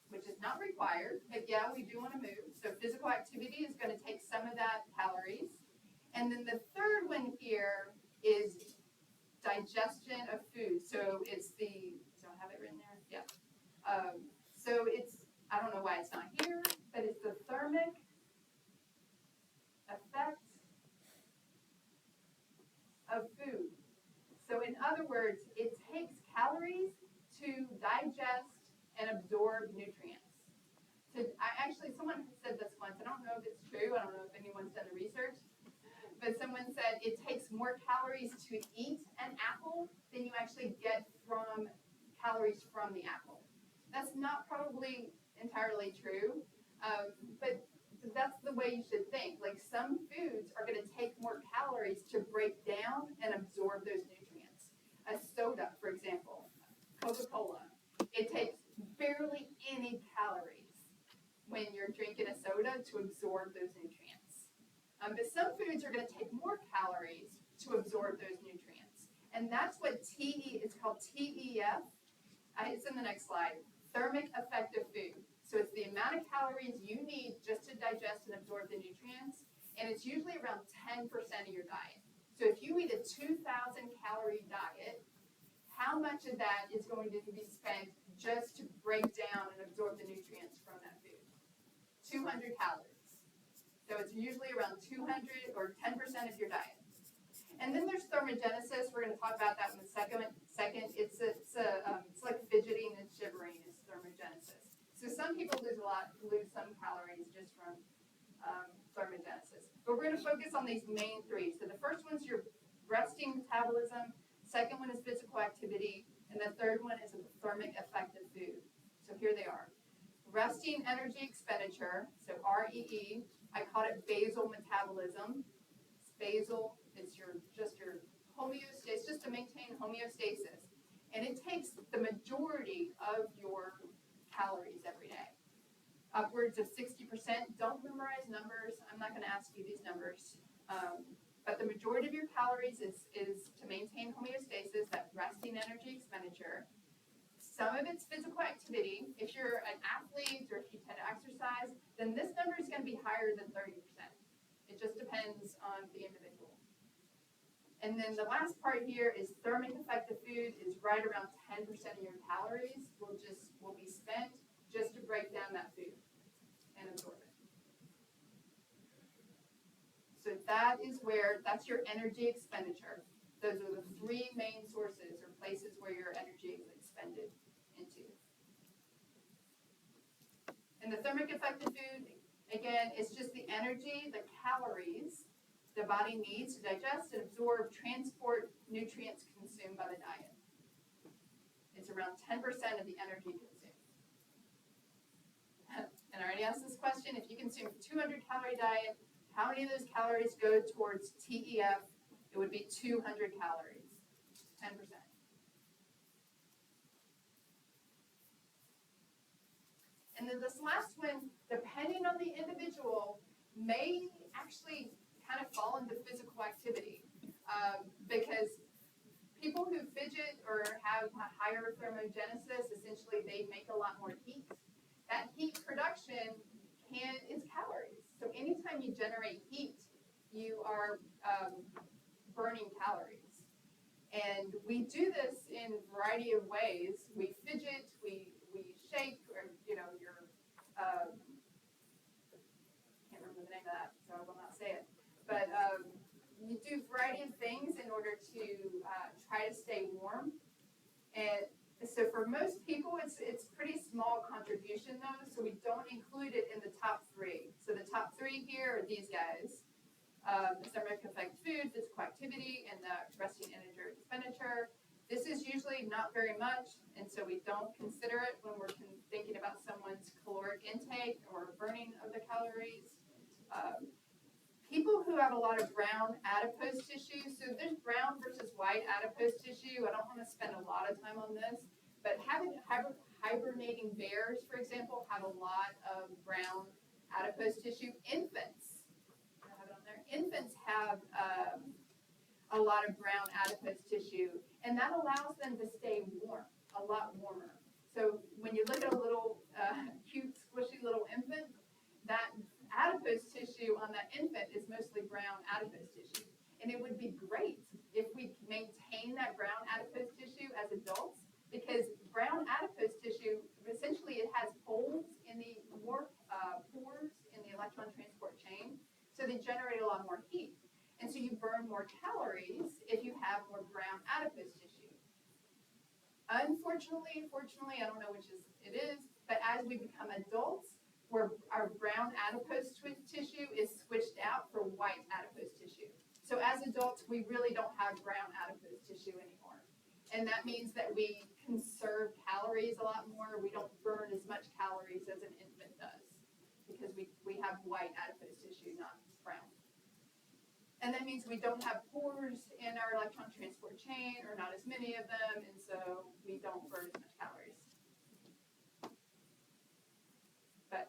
which is not required, but yeah, we do want to move. So physical activity is going to take some of that calories. And then the third one here is digestion of food. So it's do I have it written there? Yeah. So it's, I don't know why it's not here, but it's the thermic effect of food. So in other words, it takes calories to digest and absorb nutrients. Someone said this once, I don't know if it's true, I don't know if anyone's done the research, but someone said it takes more calories to eat an apple than you actually get from calories from the apple. That's not probably entirely true, but that's the way you should think. Like some foods are going to take more calories to break down and absorb those nutrients. A soda, for example, Coca-Cola, it takes barely any calories when you're drinking a soda to absorb those nutrients. But some foods are going to take more calories to absorb those nutrients. And that's what it's called TEF. It's in the next slide. Thermic effect of food. So it's the amount of calories you need just to digest and absorb the nutrients. And it's usually around 10% of your diet. So if you eat a 2,000 calorie diet, how much of that is going to be spent just to break down and absorb the nutrients from that food? 200 calories. So it's usually around 200 or 10% of your diet. And then there's thermogenesis. We're going to talk about that in a second. It's like fidgeting and shivering is thermogenesis. So some people lose some calories just from thermogenesis. But we're going to focus on these main three. So the first one's your resting metabolism. Second one is physical activity. And the third one is a thermic effect of food. So here they are. Resting energy expenditure, so REE. I call it basal metabolism. It's basal. It's just your homeostasis, just to maintain homeostasis. And it takes the majority of your calories every day. Upwards of 60%. Don't memorize numbers. I'm not going to ask you these numbers. But the majority of your calories is to maintain homeostasis, that resting energy expenditure. Some of it's physical activity. If you're an athlete or if you tend to exercise, then this number is going to be higher than 30%. It just depends on the individual. And then the last part here is thermic effect of food is right around 10% of your calories will be spent just to break down that food and absorb it. So that's your energy expenditure. Those are the three main sources or places where your energy is expended into. And the thermic effect of food, again, it's just the energy, the calories the body needs to digest and absorb, transport nutrients consumed by the diet. It's around 10% of the energy consumed. And I already asked this question, if you consume a 200 calorie diet, how many of those calories go towards TEF? It would be 200 calories, 10%. And then this last one, depending on the individual, may actually kind of fall into physical activity because people who fidget or have a higher thermogenesis, essentially they make a lot more heat. That heat production is calories. So anytime you generate heat, you are burning calories. And we do this in a variety of ways. We fidget, we shake, or can't remember the name of that, so I will not say it. But you do a variety of things in order to try to stay warm. And so for most people, it's pretty small contribution though, so we don't include it in the top three. So the top three here are these guys. The thermic effect food, physical activity, and the resting energy expenditure. This is usually not very much, and so we don't consider it when we're thinking about someone's caloric intake or burning of the calories. People who have a lot of brown adipose tissue, so there's brown versus white adipose tissue. I don't want to spend a lot of time on this, but hibernating bears, for example, have a lot of brown adipose tissue. Infants, I have it on there. Infants have a lot of brown adipose tissue, and that allows them to stay warm, a lot warmer. So when you look at a little cute, squishy little infant, that adipose tissue on that infant is mostly brown adipose tissue. And it would be great if we maintain that brown adipose tissue as adults, because brown adipose tissue, essentially it has holes in the pores in the electron transport chain, so they generate a lot more heat. And so you burn more calories if you have more brown adipose tissue. Unfortunately, fortunately, I don't know which it is, but as we become adults, where our brown adipose tissue is switched out for white adipose tissue. So as adults, we really don't have brown adipose tissue anymore. And that means that we conserve calories a lot more. We don't burn as much calories as an infant does, because we have white adipose tissue, not brown. And that means we don't have pores in our electron transport chain, or not as many of them, and so we don't burn as much calories. But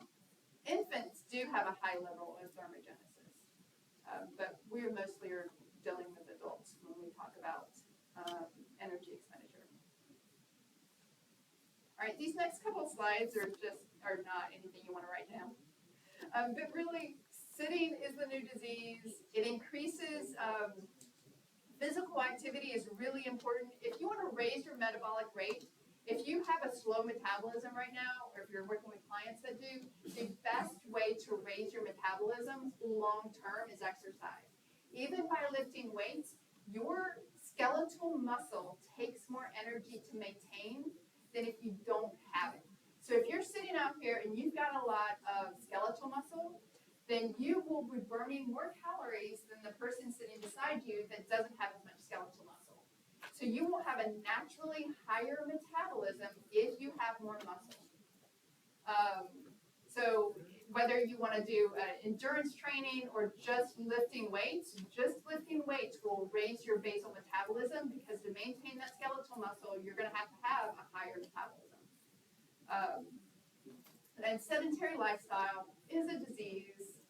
infants do have a high level of thermogenesis, but we're mostly dealing with adults when we talk about energy expenditure. All right, these next couple of slides are not anything you want to write down, but really, sitting is the new disease. It increases physical activity is really important. If you want to raise your metabolic rate, if you have a slow metabolism right now, or if you're working with clients that do, the best way to raise your metabolism long term is exercise. Even by lifting weights, your skeletal muscle takes more energy to maintain than if you don't have it. So if you're sitting out here and you've got a lot of skeletal muscle, then you will be burning more calories than the person sitting beside you that doesn't have as much skeletal muscle. So you will have a naturally higher metabolism if you have more muscle. So whether you want to do endurance training or just lifting weights will raise your basal metabolism, because to maintain that skeletal muscle, you're going to have a higher metabolism. And sedentary lifestyle is a disease.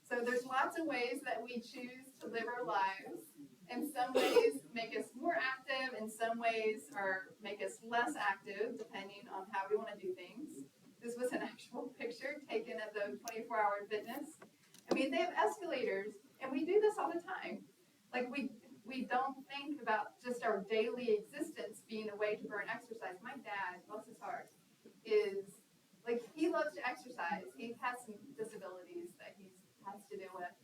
So there's lots of ways that we choose to live our lives. In some ways make us more active, in some ways make us less active, depending on how we want to do things. This was an actual picture taken at the 24-hour fitness. I mean, they have escalators, and we do this all the time. Like, we don't think about just our daily existence being a way to burn exercise. My dad, bless his heart, is, like, he loves to exercise. He has some disabilities that he has to deal with.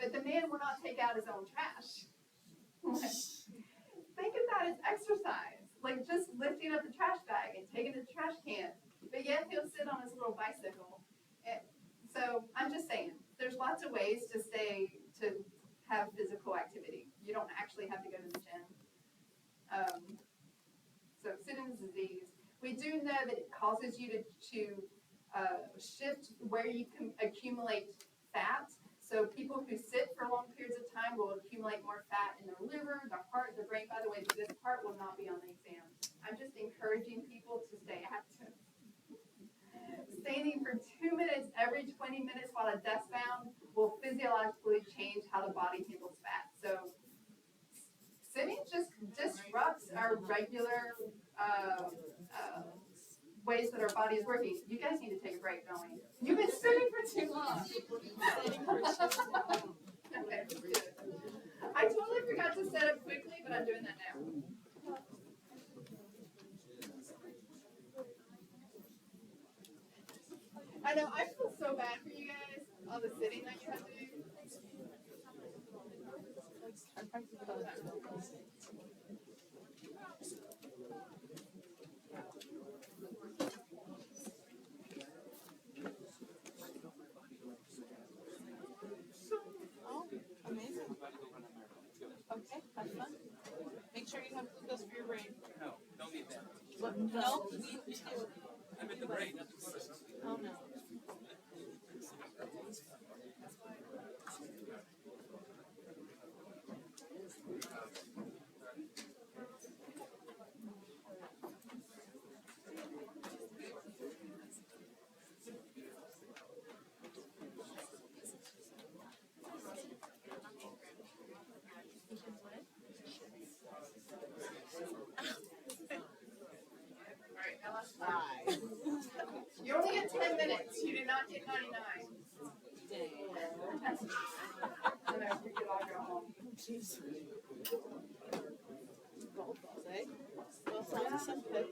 But the man will not take out his own trash. Think of that as exercise, like just lifting up the trash bag and taking the trash can. But yet he'll sit on his little bicycle. And so I'm just saying, there's lots of ways to have physical activity. You don't actually have to go to the gym. So sitting disease, we do know that it causes you to shift where you can accumulate fat. So people who sit for long periods of time will accumulate more fat in their liver, their heart, their brain. By the way, this part will not be on the exam. I'm just encouraging people to stay active. Standing for 2 minutes every 20 minutes while at desk bound will physiologically change how the body handles fat. So sitting just disrupts our regular ways that our body is working. You guys need to take a break, don't we? You've been sitting for too long. Okay, good. I totally forgot to set up quickly, but I'm doing that now. I know, I feel so bad for you guys, all the sitting that you have to do. Amazing. Okay, have fun. Make sure you have glucose for your brain. No. I'm in the brain. Oh no. Alright, now let's try. You only get 10 minutes. You did not get 99. And then we could all go home. Jeez. Well, sounds something.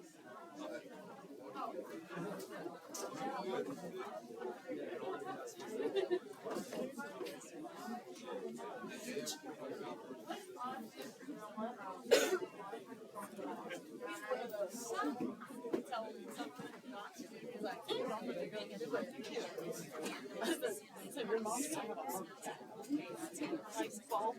So your mom's talking about something. Like ball.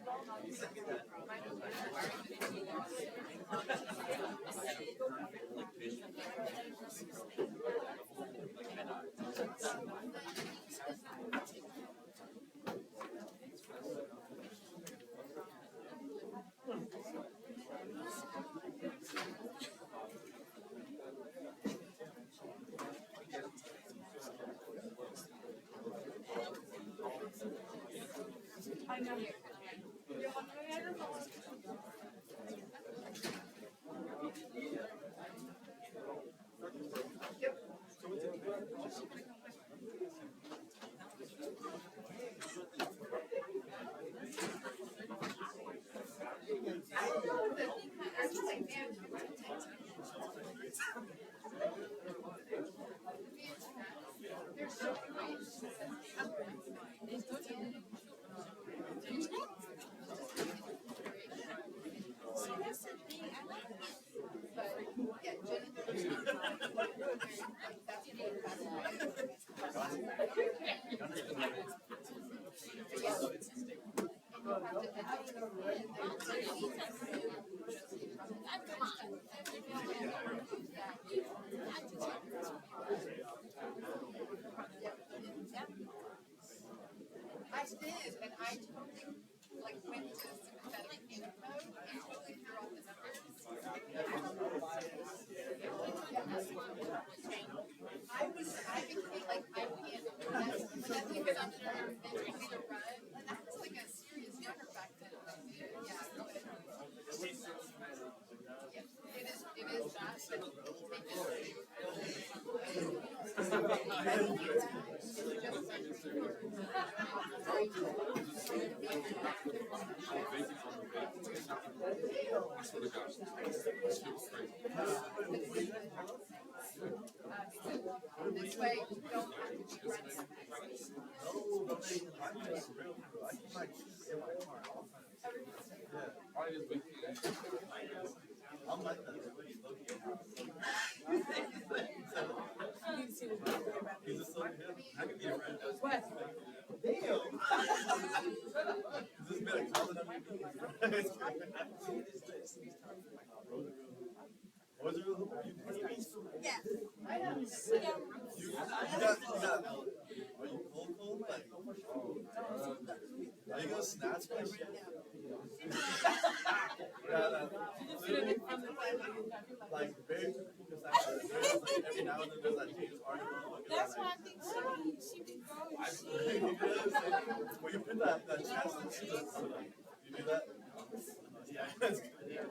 I know. I don't know what the, I feel like there's so many ways to set the upgrades. But yeah, Jenny, I did, and I totally like went to sympathetic panic mode and totally threw off the numbers. I became like I can't when that thing was under and told me to run, and that was like a serious runner back then. Yeah, go ahead. Yeah, it is that, this way, you don't have to be running. I'm like that. He's a son. I can be a friend. What? Damn. This has been a comment on me. Was it real? Yeah. I know. You got, are you cold? Like, are you gonna snatch my shit? Like, very few people snatch my shit. Like, every now and then there's that James Harden. That's why I think she be growing shit. Well, you put that chest on you do that? Yeah, that's good. Yeah.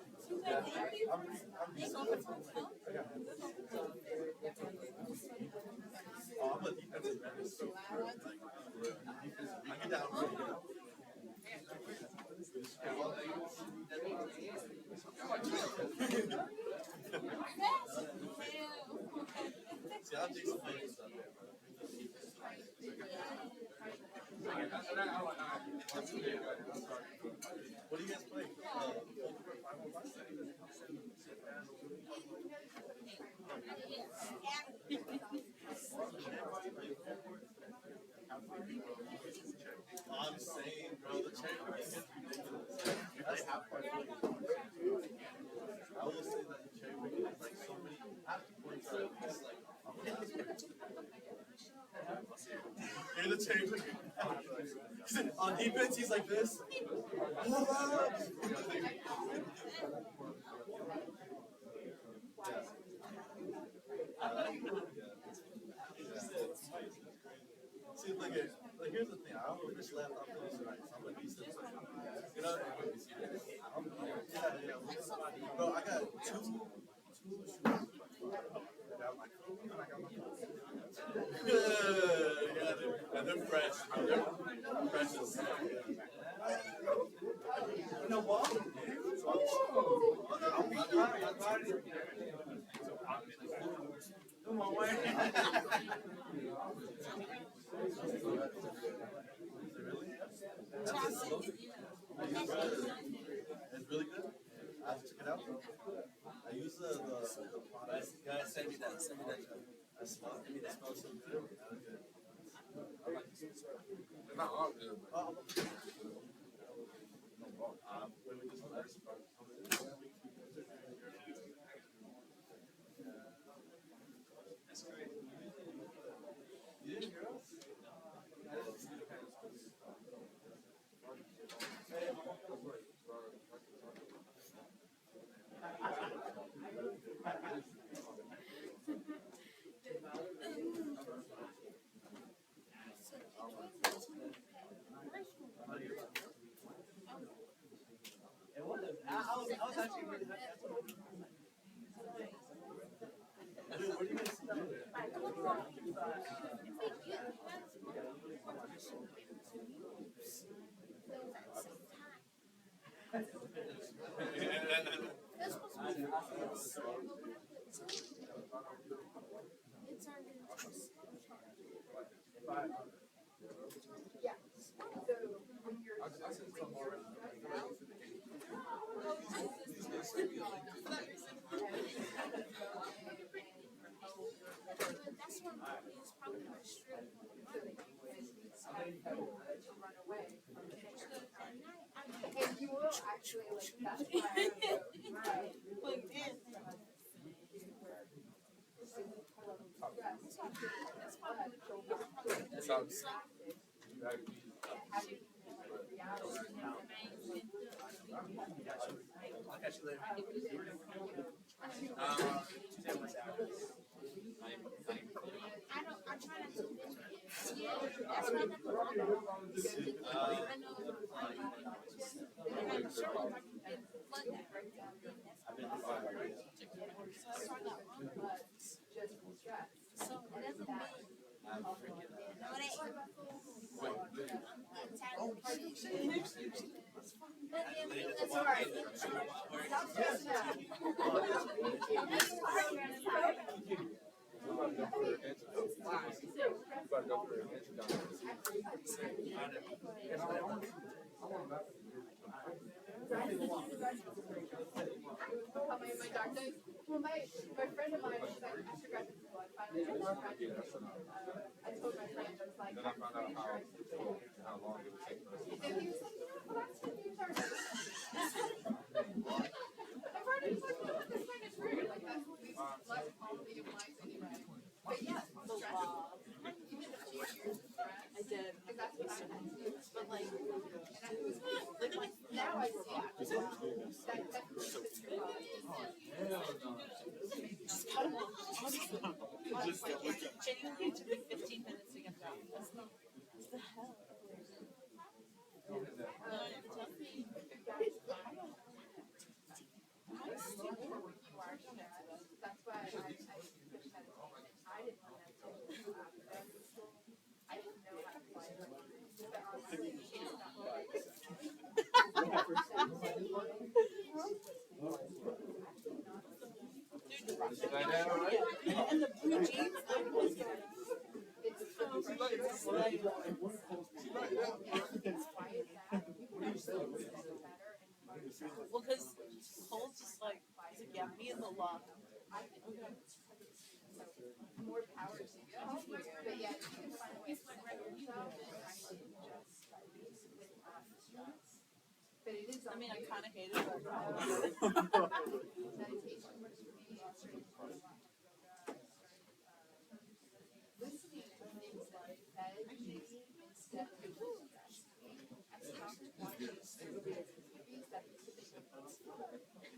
I'm a defensive end, so I get down. See, I'll take some flavor stuff. What do you guys play? I'm saying, bro, the cherry cookies is ridiculous. I will say that the cherry cookies is like so many in the change. On defense, he's like this. See, like here's the thing. I don't know if it's left off this right. So I'm gonna be simple. You know, yeah. Bro, I got two shoes. I got my Kobe and I got my yeah, they're fresh. They're precious. No ball? Come on, wait. It's really good. I have to check it out. I use the product. Guys, send me that. I smell it. It smells so good. They're not all good, but When we just first that's great. You didn't hear us? I was actually really happy. Where do you guys sit down? Yeah. So when you're I sent some already. That's one is probably my strength. to run away from the and you will actually like that's why right. That sounds. I'll catch you later. I try not to yeah, that's why that's wrong. I know I'm sure I can flood that right down. So it doesn't mean no, it ain't. That's all right. My doctor, well, my friend of mine was like, after graduate school, I finally graduated. I told my friend, I was like, Then I found out how long it would take for us. and he was like, well, that's when you start. My friend was like, well, this kind of true. Like, that's at least less quality of life anyway. But yeah, stress. Even a few years of stress. I did. Because that's what I had to do. But like, And I was like now I see that definitely fits your body. genuinely took me 15 minutes to get that. What the hell? That's why I pushed meditation. I didn't want meditation after school. I didn't know how to fly. But honestly, it's not right. And the blue jeans, It's so frustrating. well, because Cole's just like, he's like, yeah, me and the law. More power to you. But yeah, you can find ways to separate yourself and actually just without stress. But it is. I mean, I kind of hate it, but Meditation works for me. Listening to things that you said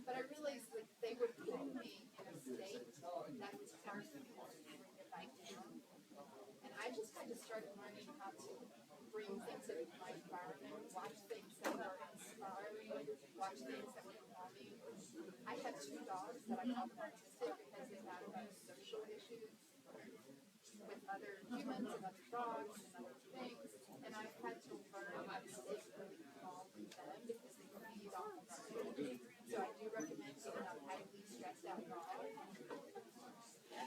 But I realized like they were putting me in a state that was hard for me to get back down. And I just had to start learning how to bring things into my environment, watch things that were inspiring, watch things that were calming. I have 2 dogs that I call autistic because they have social issues with other humans and other dogs and other things. And I've had to learn how to stay really calm with them because they feed off of our. So I do recommend getting a highly stressed out dog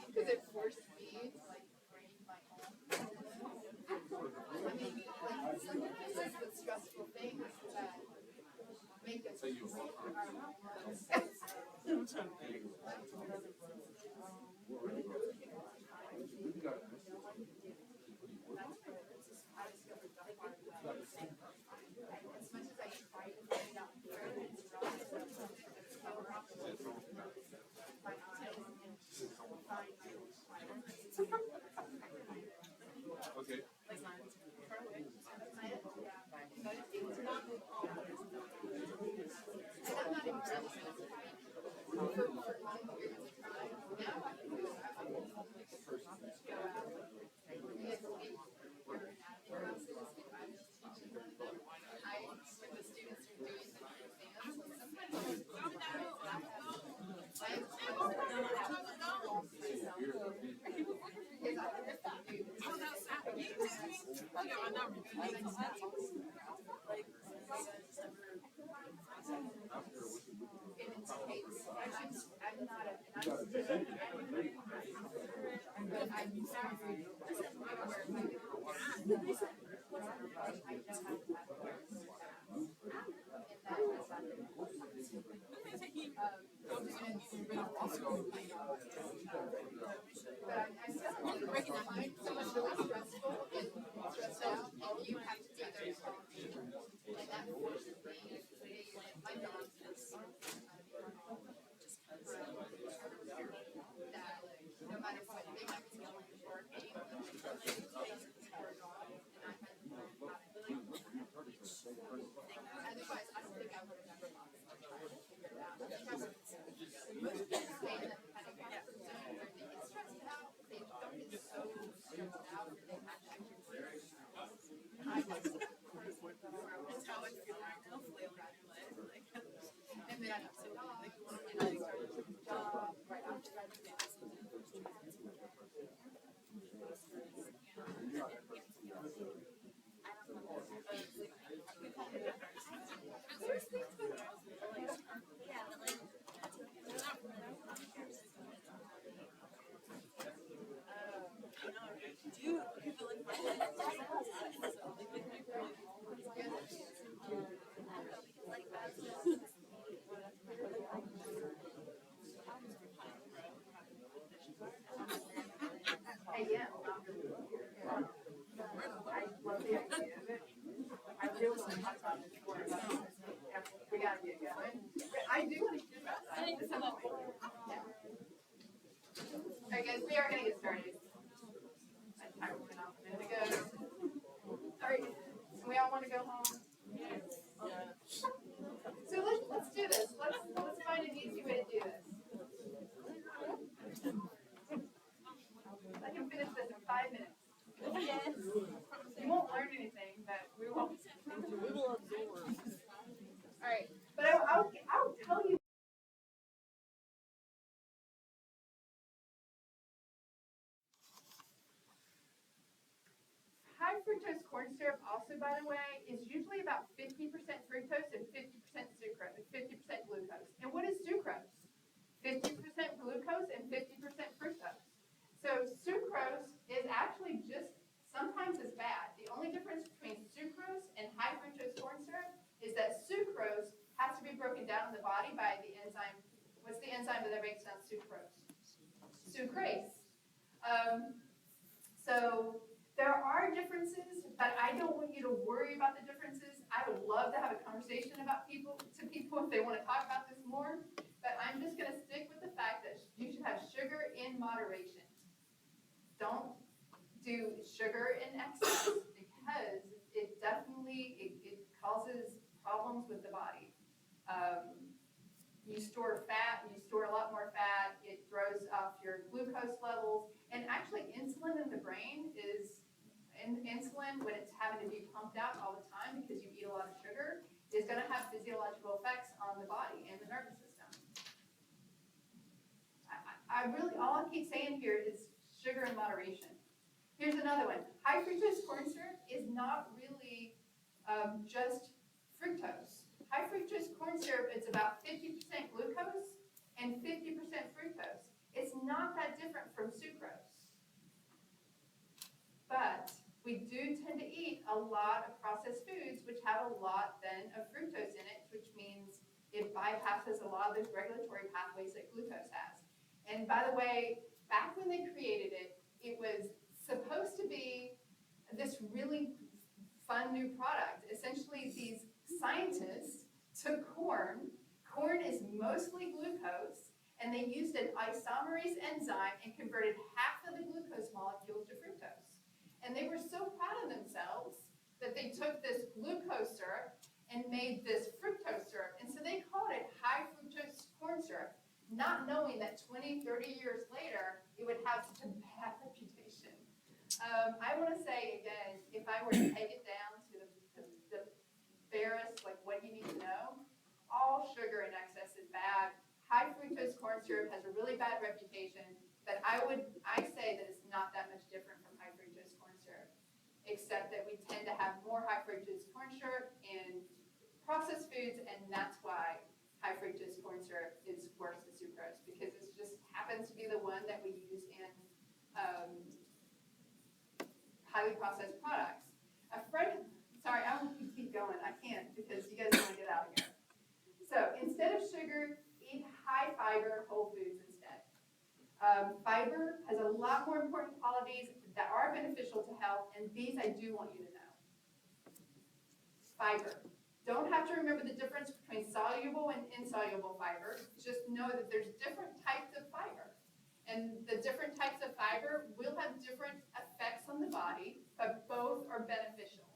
because it forced me to like bring my own. I mean, like sometimes there's the stressful things that make us bring our hormones. As much as I try to find it out where it's from, it's so wrong. My eyes and find my own Okay. like yeah, but it's not and I'm not even really satisfied for long periods of time. Now I can do it. I can go out and get sleep. When the students are doing the exams, sometimes I'm I'm not a, but I'm sorry. But I'm telling you, when someone's really stressful and stressed out, and you have to be there to help them, and that forces me to stay in my dog. That no matter what they might be going for, being and I had to learn how to really. Otherwise, I don't think I would have never lost my child to figure it out. I think I would have most people stay in that kind of comfort zone where they get stressed out, they don't get so stressed out that they actually I was that's how I feel right now, and then I got so and I started a job right after graduation. I am. I love the idea of it. I really want to talk about this more. We gotta get going. I do want to do that. Alright guys, we are gonna get started. My timer went off a minute ago. Alright, we all want to go home? So let's do this. Let's find an easy way to do this. I can finish this in 5 minutes. Yes. You won't learn anything, but we will. We will absorb. All right, but I'll tell you. High fructose corn syrup, also by the way, is usually about 50% fructose and 50% sucrose, 50% glucose. And what is sucrose? 50% glucose and 50% fructose. So sucrose is actually just sometimes as bad. The only difference between sucrose and high fructose corn syrup is that sucrose has to be broken down in the body by the enzyme. What's the enzyme that breaks down sucrose? Sucrase. So there are differences, but I don't want you to worry about the differences. I would love to have a conversation about people if they want to talk about this more. But I'm just going to stick with the fact that you should have sugar in moderation. Don't do sugar in excess because it definitely it causes problems problems with the body. You store fat, you store a lot more fat, it throws off your glucose levels, and actually insulin in the brain is, insulin, when it's having to be pumped out all the time because you eat a lot of sugar, is gonna have physiological effects on the body and the nervous system. I really, all I keep saying here is sugar in moderation. Here's another one. High fructose corn syrup is not really just fructose. High fructose corn syrup is about 50% glucose and 50% fructose. It's not that different from sucrose. But we do tend to eat a lot of processed foods which have a lot then of fructose in it, which means it bypasses a lot of those regulatory pathways that glucose has. And by the way, back when they created it, it was supposed to be this really fun new product. Essentially, these scientists took corn. Corn is mostly glucose, and they used an isomerase enzyme and converted half of the glucose molecules to fructose. And they were so proud of themselves that they took this glucose syrup and made this fructose syrup. And so they called it high fructose corn syrup, not knowing that 20, 30 years later, it would have such a bad reputation. I want to say, again, if I were to take it down to the barest, like what you need to know, all sugar in excess is bad. High fructose corn syrup has a really bad reputation, but I say that it's not that much different from high fructose corn syrup, except that we tend to have more high fructose corn syrup in processed foods, and that's why high fructose corn syrup is worse than sucrose, because it just happens to be the one that we use in highly processed products. A friend, sorry, I won't keep going. I can't because you guys want to get out of here. So instead of sugar, eat high fiber whole foods instead. Fiber has a lot more important qualities that are beneficial to health, and these I do want you to know. Fiber. Don't have to remember the difference between soluble and insoluble fiber. Just know that there's different types of fiber. And the different types of fiber will have different effects on the body, but both are beneficial.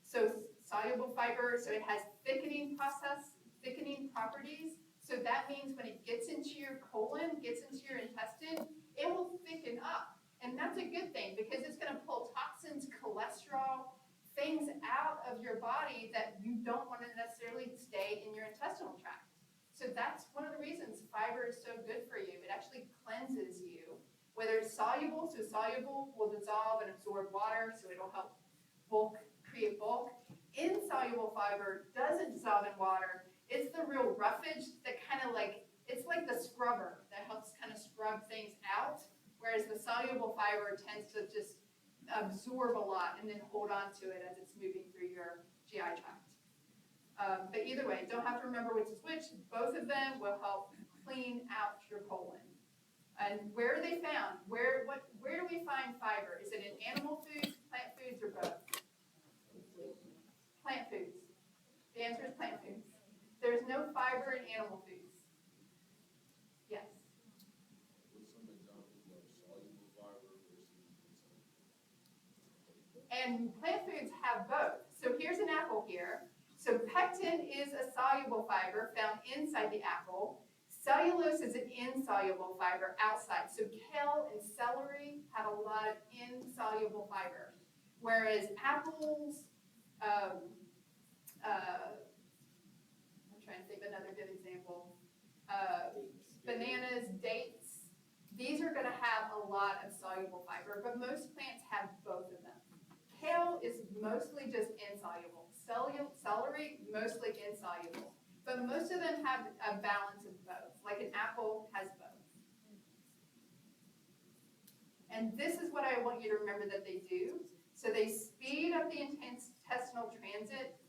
So soluble fiber, so it has thickening properties. So that means when it gets into your colon, gets into your intestine, it will thicken up. And that's a good thing because it's going to pull toxins, cholesterol, things out of your body that you don't want to necessarily stay in your intestinal tract. So that's one of the reasons fiber is so good for you. It actually cleanses you. Whether it's soluble, so soluble will dissolve and absorb water, so it'll help create bulk. Insoluble fiber doesn't dissolve in water. It's the real roughage that kind of like, it's like the scrubber that helps kind of scrub things out, whereas the soluble fiber tends to just absorb a lot and then hold on to it as it's moving through your GI tract. But either way, don't have to remember which is which. Both of them will help clean out your colon. And where are they found? Where do we find fiber? Is it in animal foods, plant foods, or both? Plant foods. The answer is plant foods. There's no fiber in animal foods. Yes? What's some examples of soluble fiber versus insoluble? And plant foods have both. So here's an apple here. So pectin is a soluble fiber found inside the apple. Cellulose is an insoluble fiber outside. So kale and celery have a lot of insoluble fiber. Whereas apples, I'm trying to think of another good example. Bananas, dates, these are going to have a lot of soluble fiber, but most plants have both of them. Kale is mostly just insoluble. Celery, mostly insoluble. But most of them have a balance of both, like an apple has both. And this is what I want you to remember that they do. So they speed up the intestinal transit,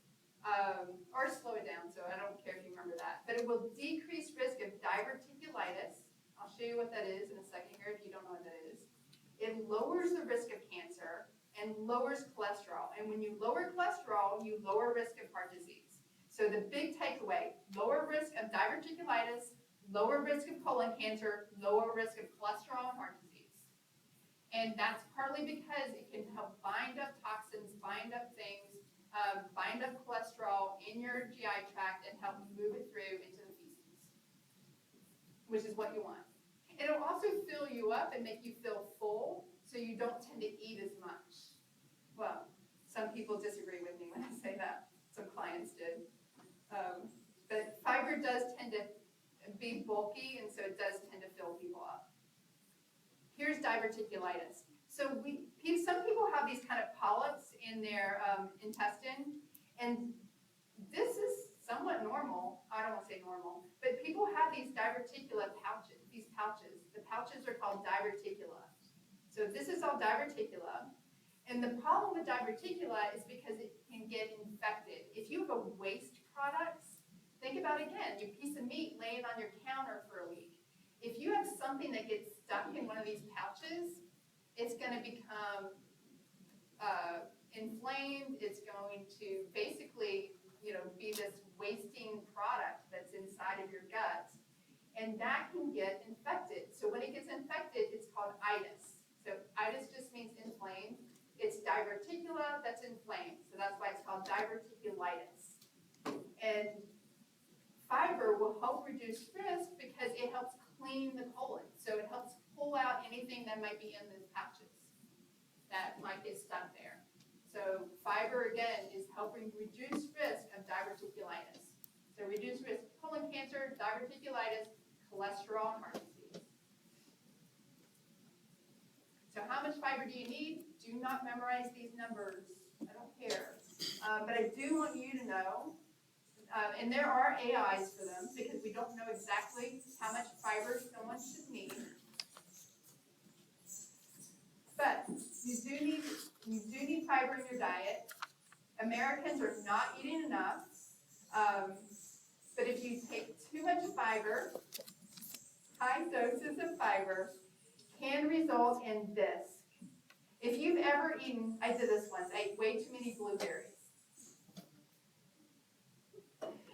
or slow it down, so I don't care if you remember that. But it will decrease risk of diverticulitis. I'll show you what that is in a second here if you don't know what that is. It lowers the risk of cancer and lowers cholesterol. And when you lower cholesterol, you lower risk of heart disease. So the big takeaway, lower risk of diverticulitis, lower risk of colon cancer, lower risk of cholesterol and heart disease. And that's partly because it can help bind up toxins, bind up things, bind up cholesterol in your GI tract and help move it through into the feces, which is what you want. It'll also fill you up and make you feel full, so you don't tend to eat as much. Well, some people disagree with me when I say that. Some clients did. But fiber does tend to be bulky, and so it does tend to fill people up. Here's diverticulitis. So some people have these kind of polyps in their intestine, and this is somewhat normal. I don't want to say normal, but people have these diverticula pouches, these pouches. The pouches are called diverticula. So this is all diverticula. And the problem with diverticula is because it can get infected. If you have a waste product, think about it again, your piece of meat laying on your counter for a week. If you have something that gets stuck in one of these pouches, it's going to become inflamed. It's going to basically, be this wasting product that's inside of your gut, and that can get infected. So when it gets infected, it's called itis. So itis just means inflamed. It's diverticula that's inflamed. So that's why it's called diverticulitis. And fiber will help reduce risk because it helps clean the colon. So it helps pull out anything that might be in those pouches that might get stuck there. So fiber, again, is helping reduce risk of diverticulitis. So reduce risk of colon cancer, diverticulitis, cholesterol, and heart disease. So how much fiber do you need? Do not memorize these numbers. I don't care. But I do want you to know, and there are AIs for them because we don't know exactly how much fiber someone should need. But you do need fiber in your diet. Americans are not eating enough. But if you take too much fiber, high doses of fiber can result in this. If you've ever eaten, I did this once, I ate way too many blueberries.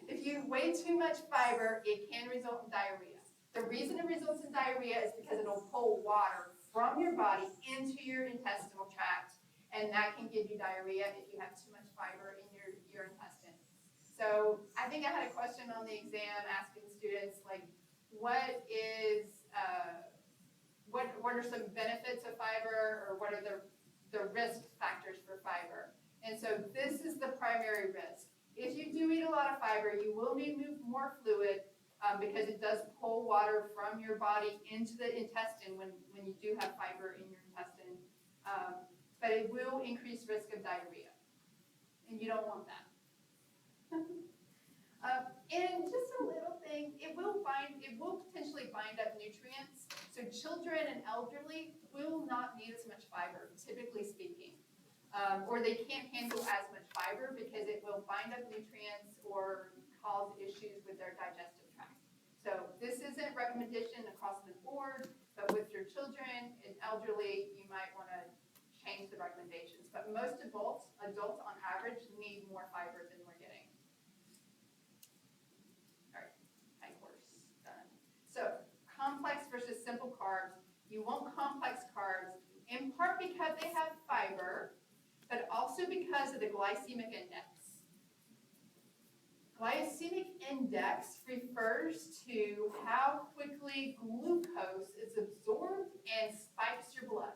If you eat way too much fiber, it can result in diarrhea. The reason it results in diarrhea is because it'll pull water from your body into your intestinal tract, and that can give you diarrhea if you have too much fiber in your intestine. So I think I had a question on the exam asking students, like, what are some benefits of fiber, or what are the risk factors for fiber? And so this is the primary risk. If you do eat a lot of fiber, you will need more fluid because it does pull water from your body into the intestine when you do have fiber in your intestine. But it will increase risk of diarrhea, and you don't want that. And just a little thing, it will potentially bind up nutrients. So children and elderly will not need as much fiber, typically speaking. Or they can't handle as much fiber because it will bind up nutrients or cause issues with their digestive tract. So this isn't a recommendation across the board, but with your children and elderly, you might want to change the recommendations. But most adults on average need more fiber than we're getting. All right, high horse, done. So complex versus simple carbs. You want complex carbs in part because they have fiber, but also because of the glycemic index. Glycemic index refers to how quickly glucose is absorbed and spikes your blood.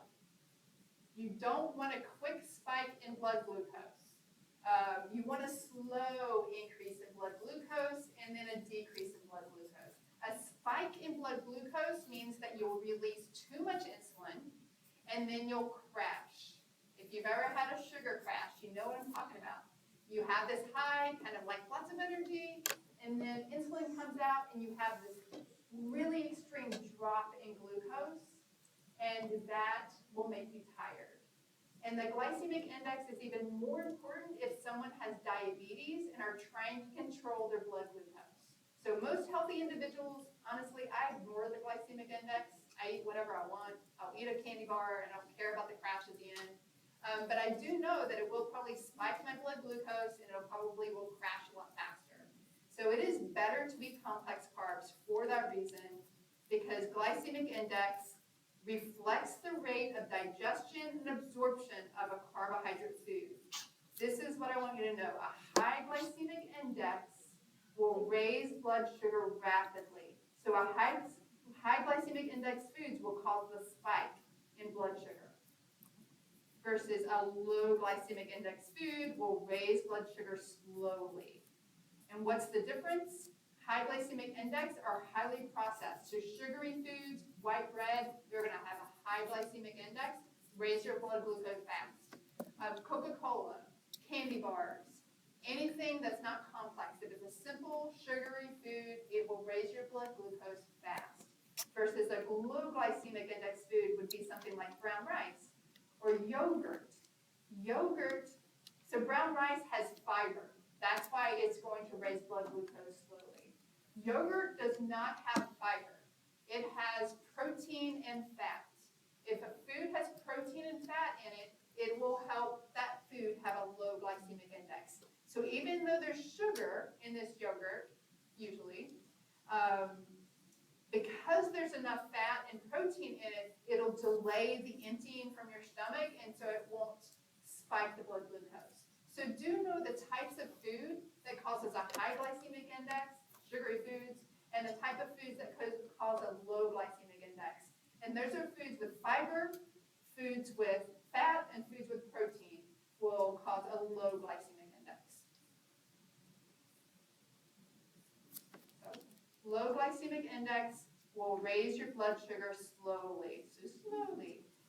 You don't want a quick spike in blood glucose. You want a slow increase in blood glucose and then a decrease in blood glucose. A spike in blood glucose means that you'll release too much insulin and then you'll crash. If you've ever had a sugar crash, you know what I'm talking about. You have this high, kind of like lots of energy, and then insulin comes out and you have this really extreme drop in glucose, and that will make you tired. And the glycemic index is even more important if someone has diabetes and are trying to control their blood glucose. So most healthy individuals, honestly, I ignore the glycemic index. I eat whatever I want. I'll eat a candy bar and I don't care about the crash at the end. But I do know that it will probably spike my blood glucose and it probably will crash a lot faster. So it is better to eat complex carbs for that reason, because glycemic index reflects the rate of digestion and absorption of a carbohydrate food. This is what I want you to know. A high glycemic index will raise blood sugar rapidly. So a high glycemic index foods will cause the spike in blood sugar versus a low glycemic index food will raise blood sugar slowly. And what's the difference? High glycemic index are highly processed. So sugary foods, white bread, they're gonna have a high glycemic index, raise your blood glucose fast. Coca-Cola, candy bars, anything that's not complex. If it's a simple sugary food, it will raise your blood glucose fast. Versus a low glycemic index food would be something like brown rice or yogurt. So brown rice has fiber. That's why it's going to raise blood glucose slowly. Yogurt does not have fiber. It has protein and fat. If a food has protein and fat in it, it will help that food have a low glycemic index. So even though there's sugar in this yogurt, usually, because there's enough fat and protein in it, it'll delay the emptying from your stomach, and so it won't spike the blood glucose. So do know the types of food that causes a high glycemic index, sugary foods, and the type of foods that cause a low glycemic index. And those are foods with fiber, foods with fat, and foods with protein will cause a low glycemic index. So, low glycemic index will raise your blood sugar slowly,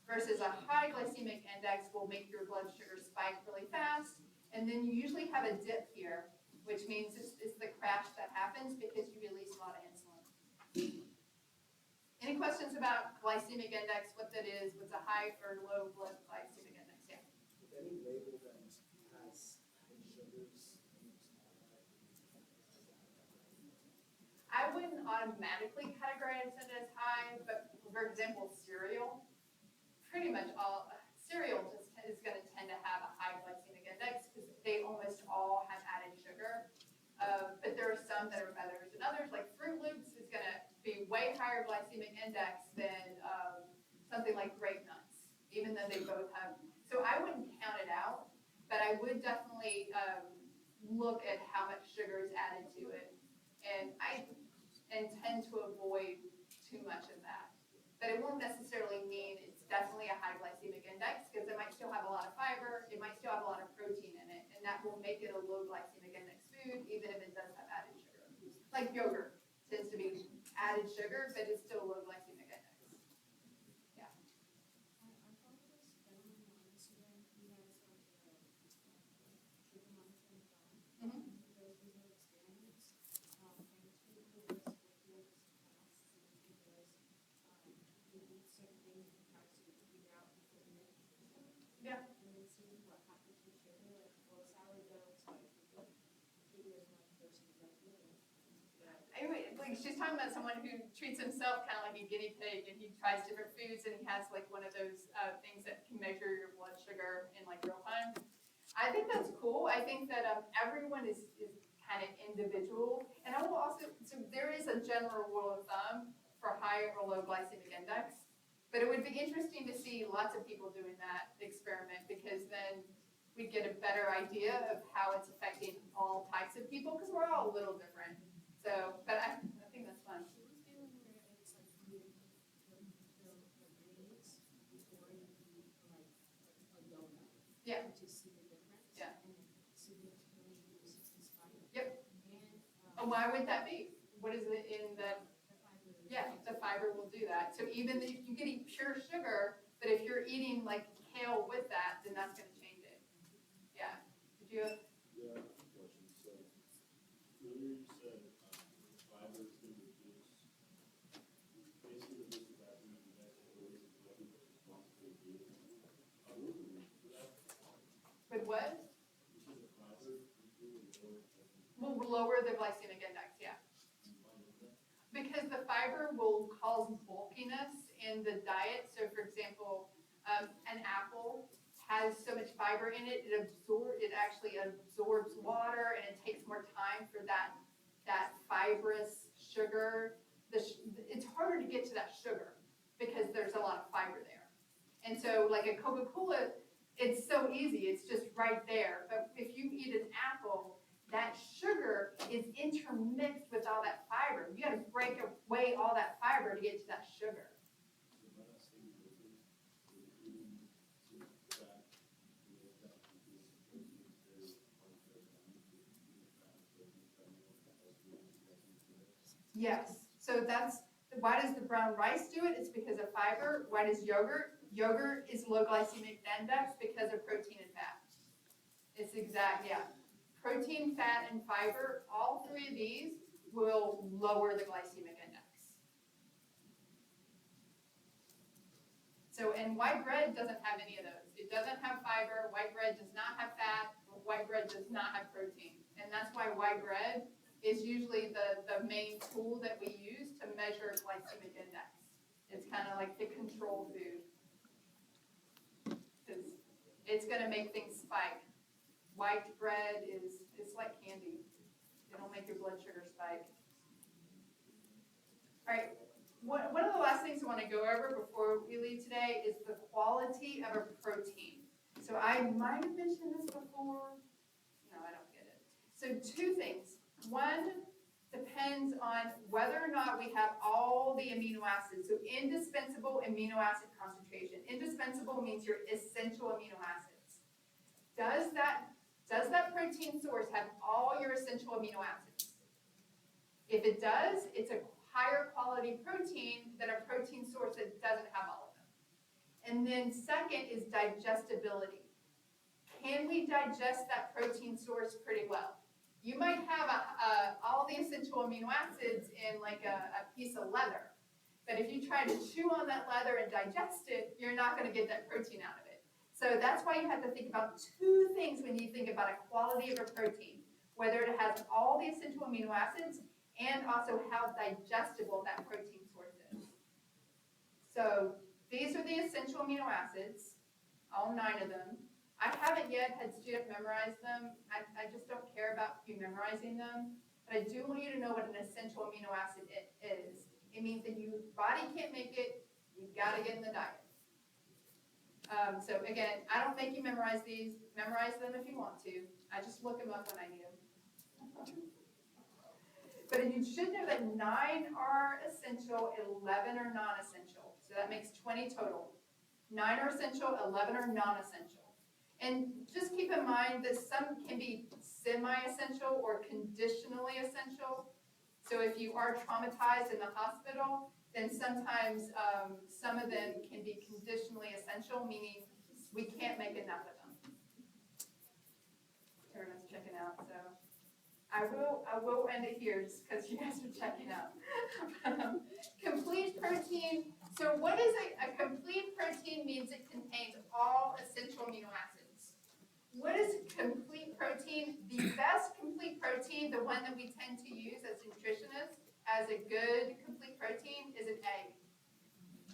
versus a high glycemic index will make your blood sugar spike really fast, and then you usually have a dip here, which means it's the crash that happens because you release a lot of insulin. Any questions about glycemic index, what that is, what's a high or low blood glycemic index? Yeah. Any label that has added sugars I wouldn't automatically categorize it as high, but for example, cereal, pretty much all cereal just is going to tend to have a high glycemic index because they almost all have added sugar. But there are some that are better than others, like Fruit Loops is going to be way higher glycemic index than something like grape nuts, even though they both have. So I wouldn't count it out, but I would definitely look at how much sugar is added to it. And I intend to avoid too much of that. But it won't necessarily mean it's definitely a high glycemic index because it might still have a lot of fiber, it might still have a lot of protein in it, and that will make it a low glycemic index food even if it does have added sugar. Like yogurt tends to be added sugar, but it's still a low glycemic index. Yeah. Mm-hmm. Anyway, like she's talking about someone who treats himself kind of like a guinea pig, and he tries different foods, and he has like one of those things that can measure your blood sugar in like real time. I think that's cool. I think that everyone is kind of individual, and I will also so there is a general rule of thumb for high or low glycemic index, but it would be interesting to see lots of people doing that experiment because then we'd get a better idea of how it's affecting all types of people because we're all a little different. So, but I think that's fun. Yeah. Yeah. Yep. And why would that be? What is it in the? Yeah, the fiber will do that. So even if you can eat pure sugar, but if you're eating like kale with that, then that's going to change it. Yeah. Did you? Yeah, I have a question. So earlier you said fiber is going to reduce. Basically, this is happening in the next ways of living what's responsible for you. What was the reason for that? With what? You said the fiber is really low. Will lower the glycemic index. Yeah. Because the fiber will cause bulkiness in the diet. So, for example, an apple has so much fiber in it, it actually absorbs water, and it takes more time for that fibrous sugar. It's harder to get to that sugar because there's a lot of fiber there. And so, like a Coca-Cola, It's so easy, it's just right there. But if you eat an apple, that sugar is intermixed with all that fiber. You gotta break away all that fiber to get to that sugar. Yes, so why does the brown rice do it? It's because of fiber. Why does yogurt? Yogurt is low glycemic index because of protein and fat. It's yeah. Protein, fat, and fiber, all three of these will lower the glycemic index. So, and white bread doesn't have any of those. It doesn't have fiber, white bread does not have fat, white bread does not have protein. And that's why white bread is usually the main tool that we use to measure glycemic index. It's kind of like the control food. Because it's going to make things spike. White bread it's like candy. It'll make your blood sugar spike. All right, one of the last things I want to go over before we leave today is the quality of a protein. So I might have mentioned this before. No, I don't get it. So two things. One depends on whether or not we have all the amino acids. So indispensable amino acid concentration. Indispensable means your essential amino acids. Does that protein source have all your essential amino acids? If it does, it's a higher quality protein than a protein source that doesn't have all of them. And then second is digestibility. Can we digest that protein source pretty well? You might have all the essential amino acids in like a piece of leather, but if you try to chew on that leather and digest it, you're not going to get that protein out of it. So that's why you have to think about two things when you think about a quality of a protein, whether it has all the essential amino acids and also how digestible that protein source is. So these are the essential amino acids, all 9 of them. I haven't yet had students memorize them. I just don't care about you memorizing them. But I do want you to know what an essential amino acid is. It means that your body can't make it, you've got to get in the diet. So again, I don't make you memorize these. Memorize them if you want to. I just look them up when I need them. But you should know that 9 are essential, 11 are non-essential. So that makes 20 total. 9 are essential, 11 are non-essential. And just keep in mind that some can be semi-essential or conditionally essential. So if you are traumatized in the hospital, then sometimes some of them can be conditionally essential, meaning we can't make enough of them. Everyone's checking out, so I will end it here just because you guys are checking out. Complete protein. So what is a complete protein? Means it contains all essential amino acids. What is complete protein? The best complete protein, the one that we tend to use as nutritionists as a good complete protein, is an egg.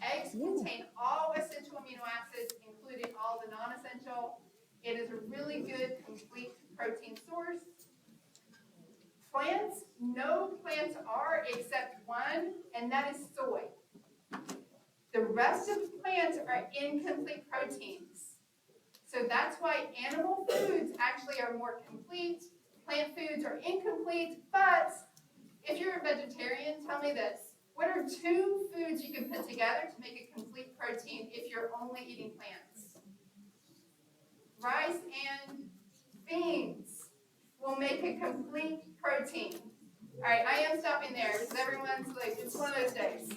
Eggs contain all essential amino acids, including all the non-essential. It is a really good complete protein source. Plants, no plants are except one, and that is soy. The rest of the plants are incomplete proteins. So that's why animal foods actually are more complete, plant foods are incomplete, but if you're a vegetarian, tell me this. What are 2 foods you can put together to make a complete protein if you're only eating plants? Rice and beans will make a complete protein. All right, I am stopping there because everyone's like, it's one of those days.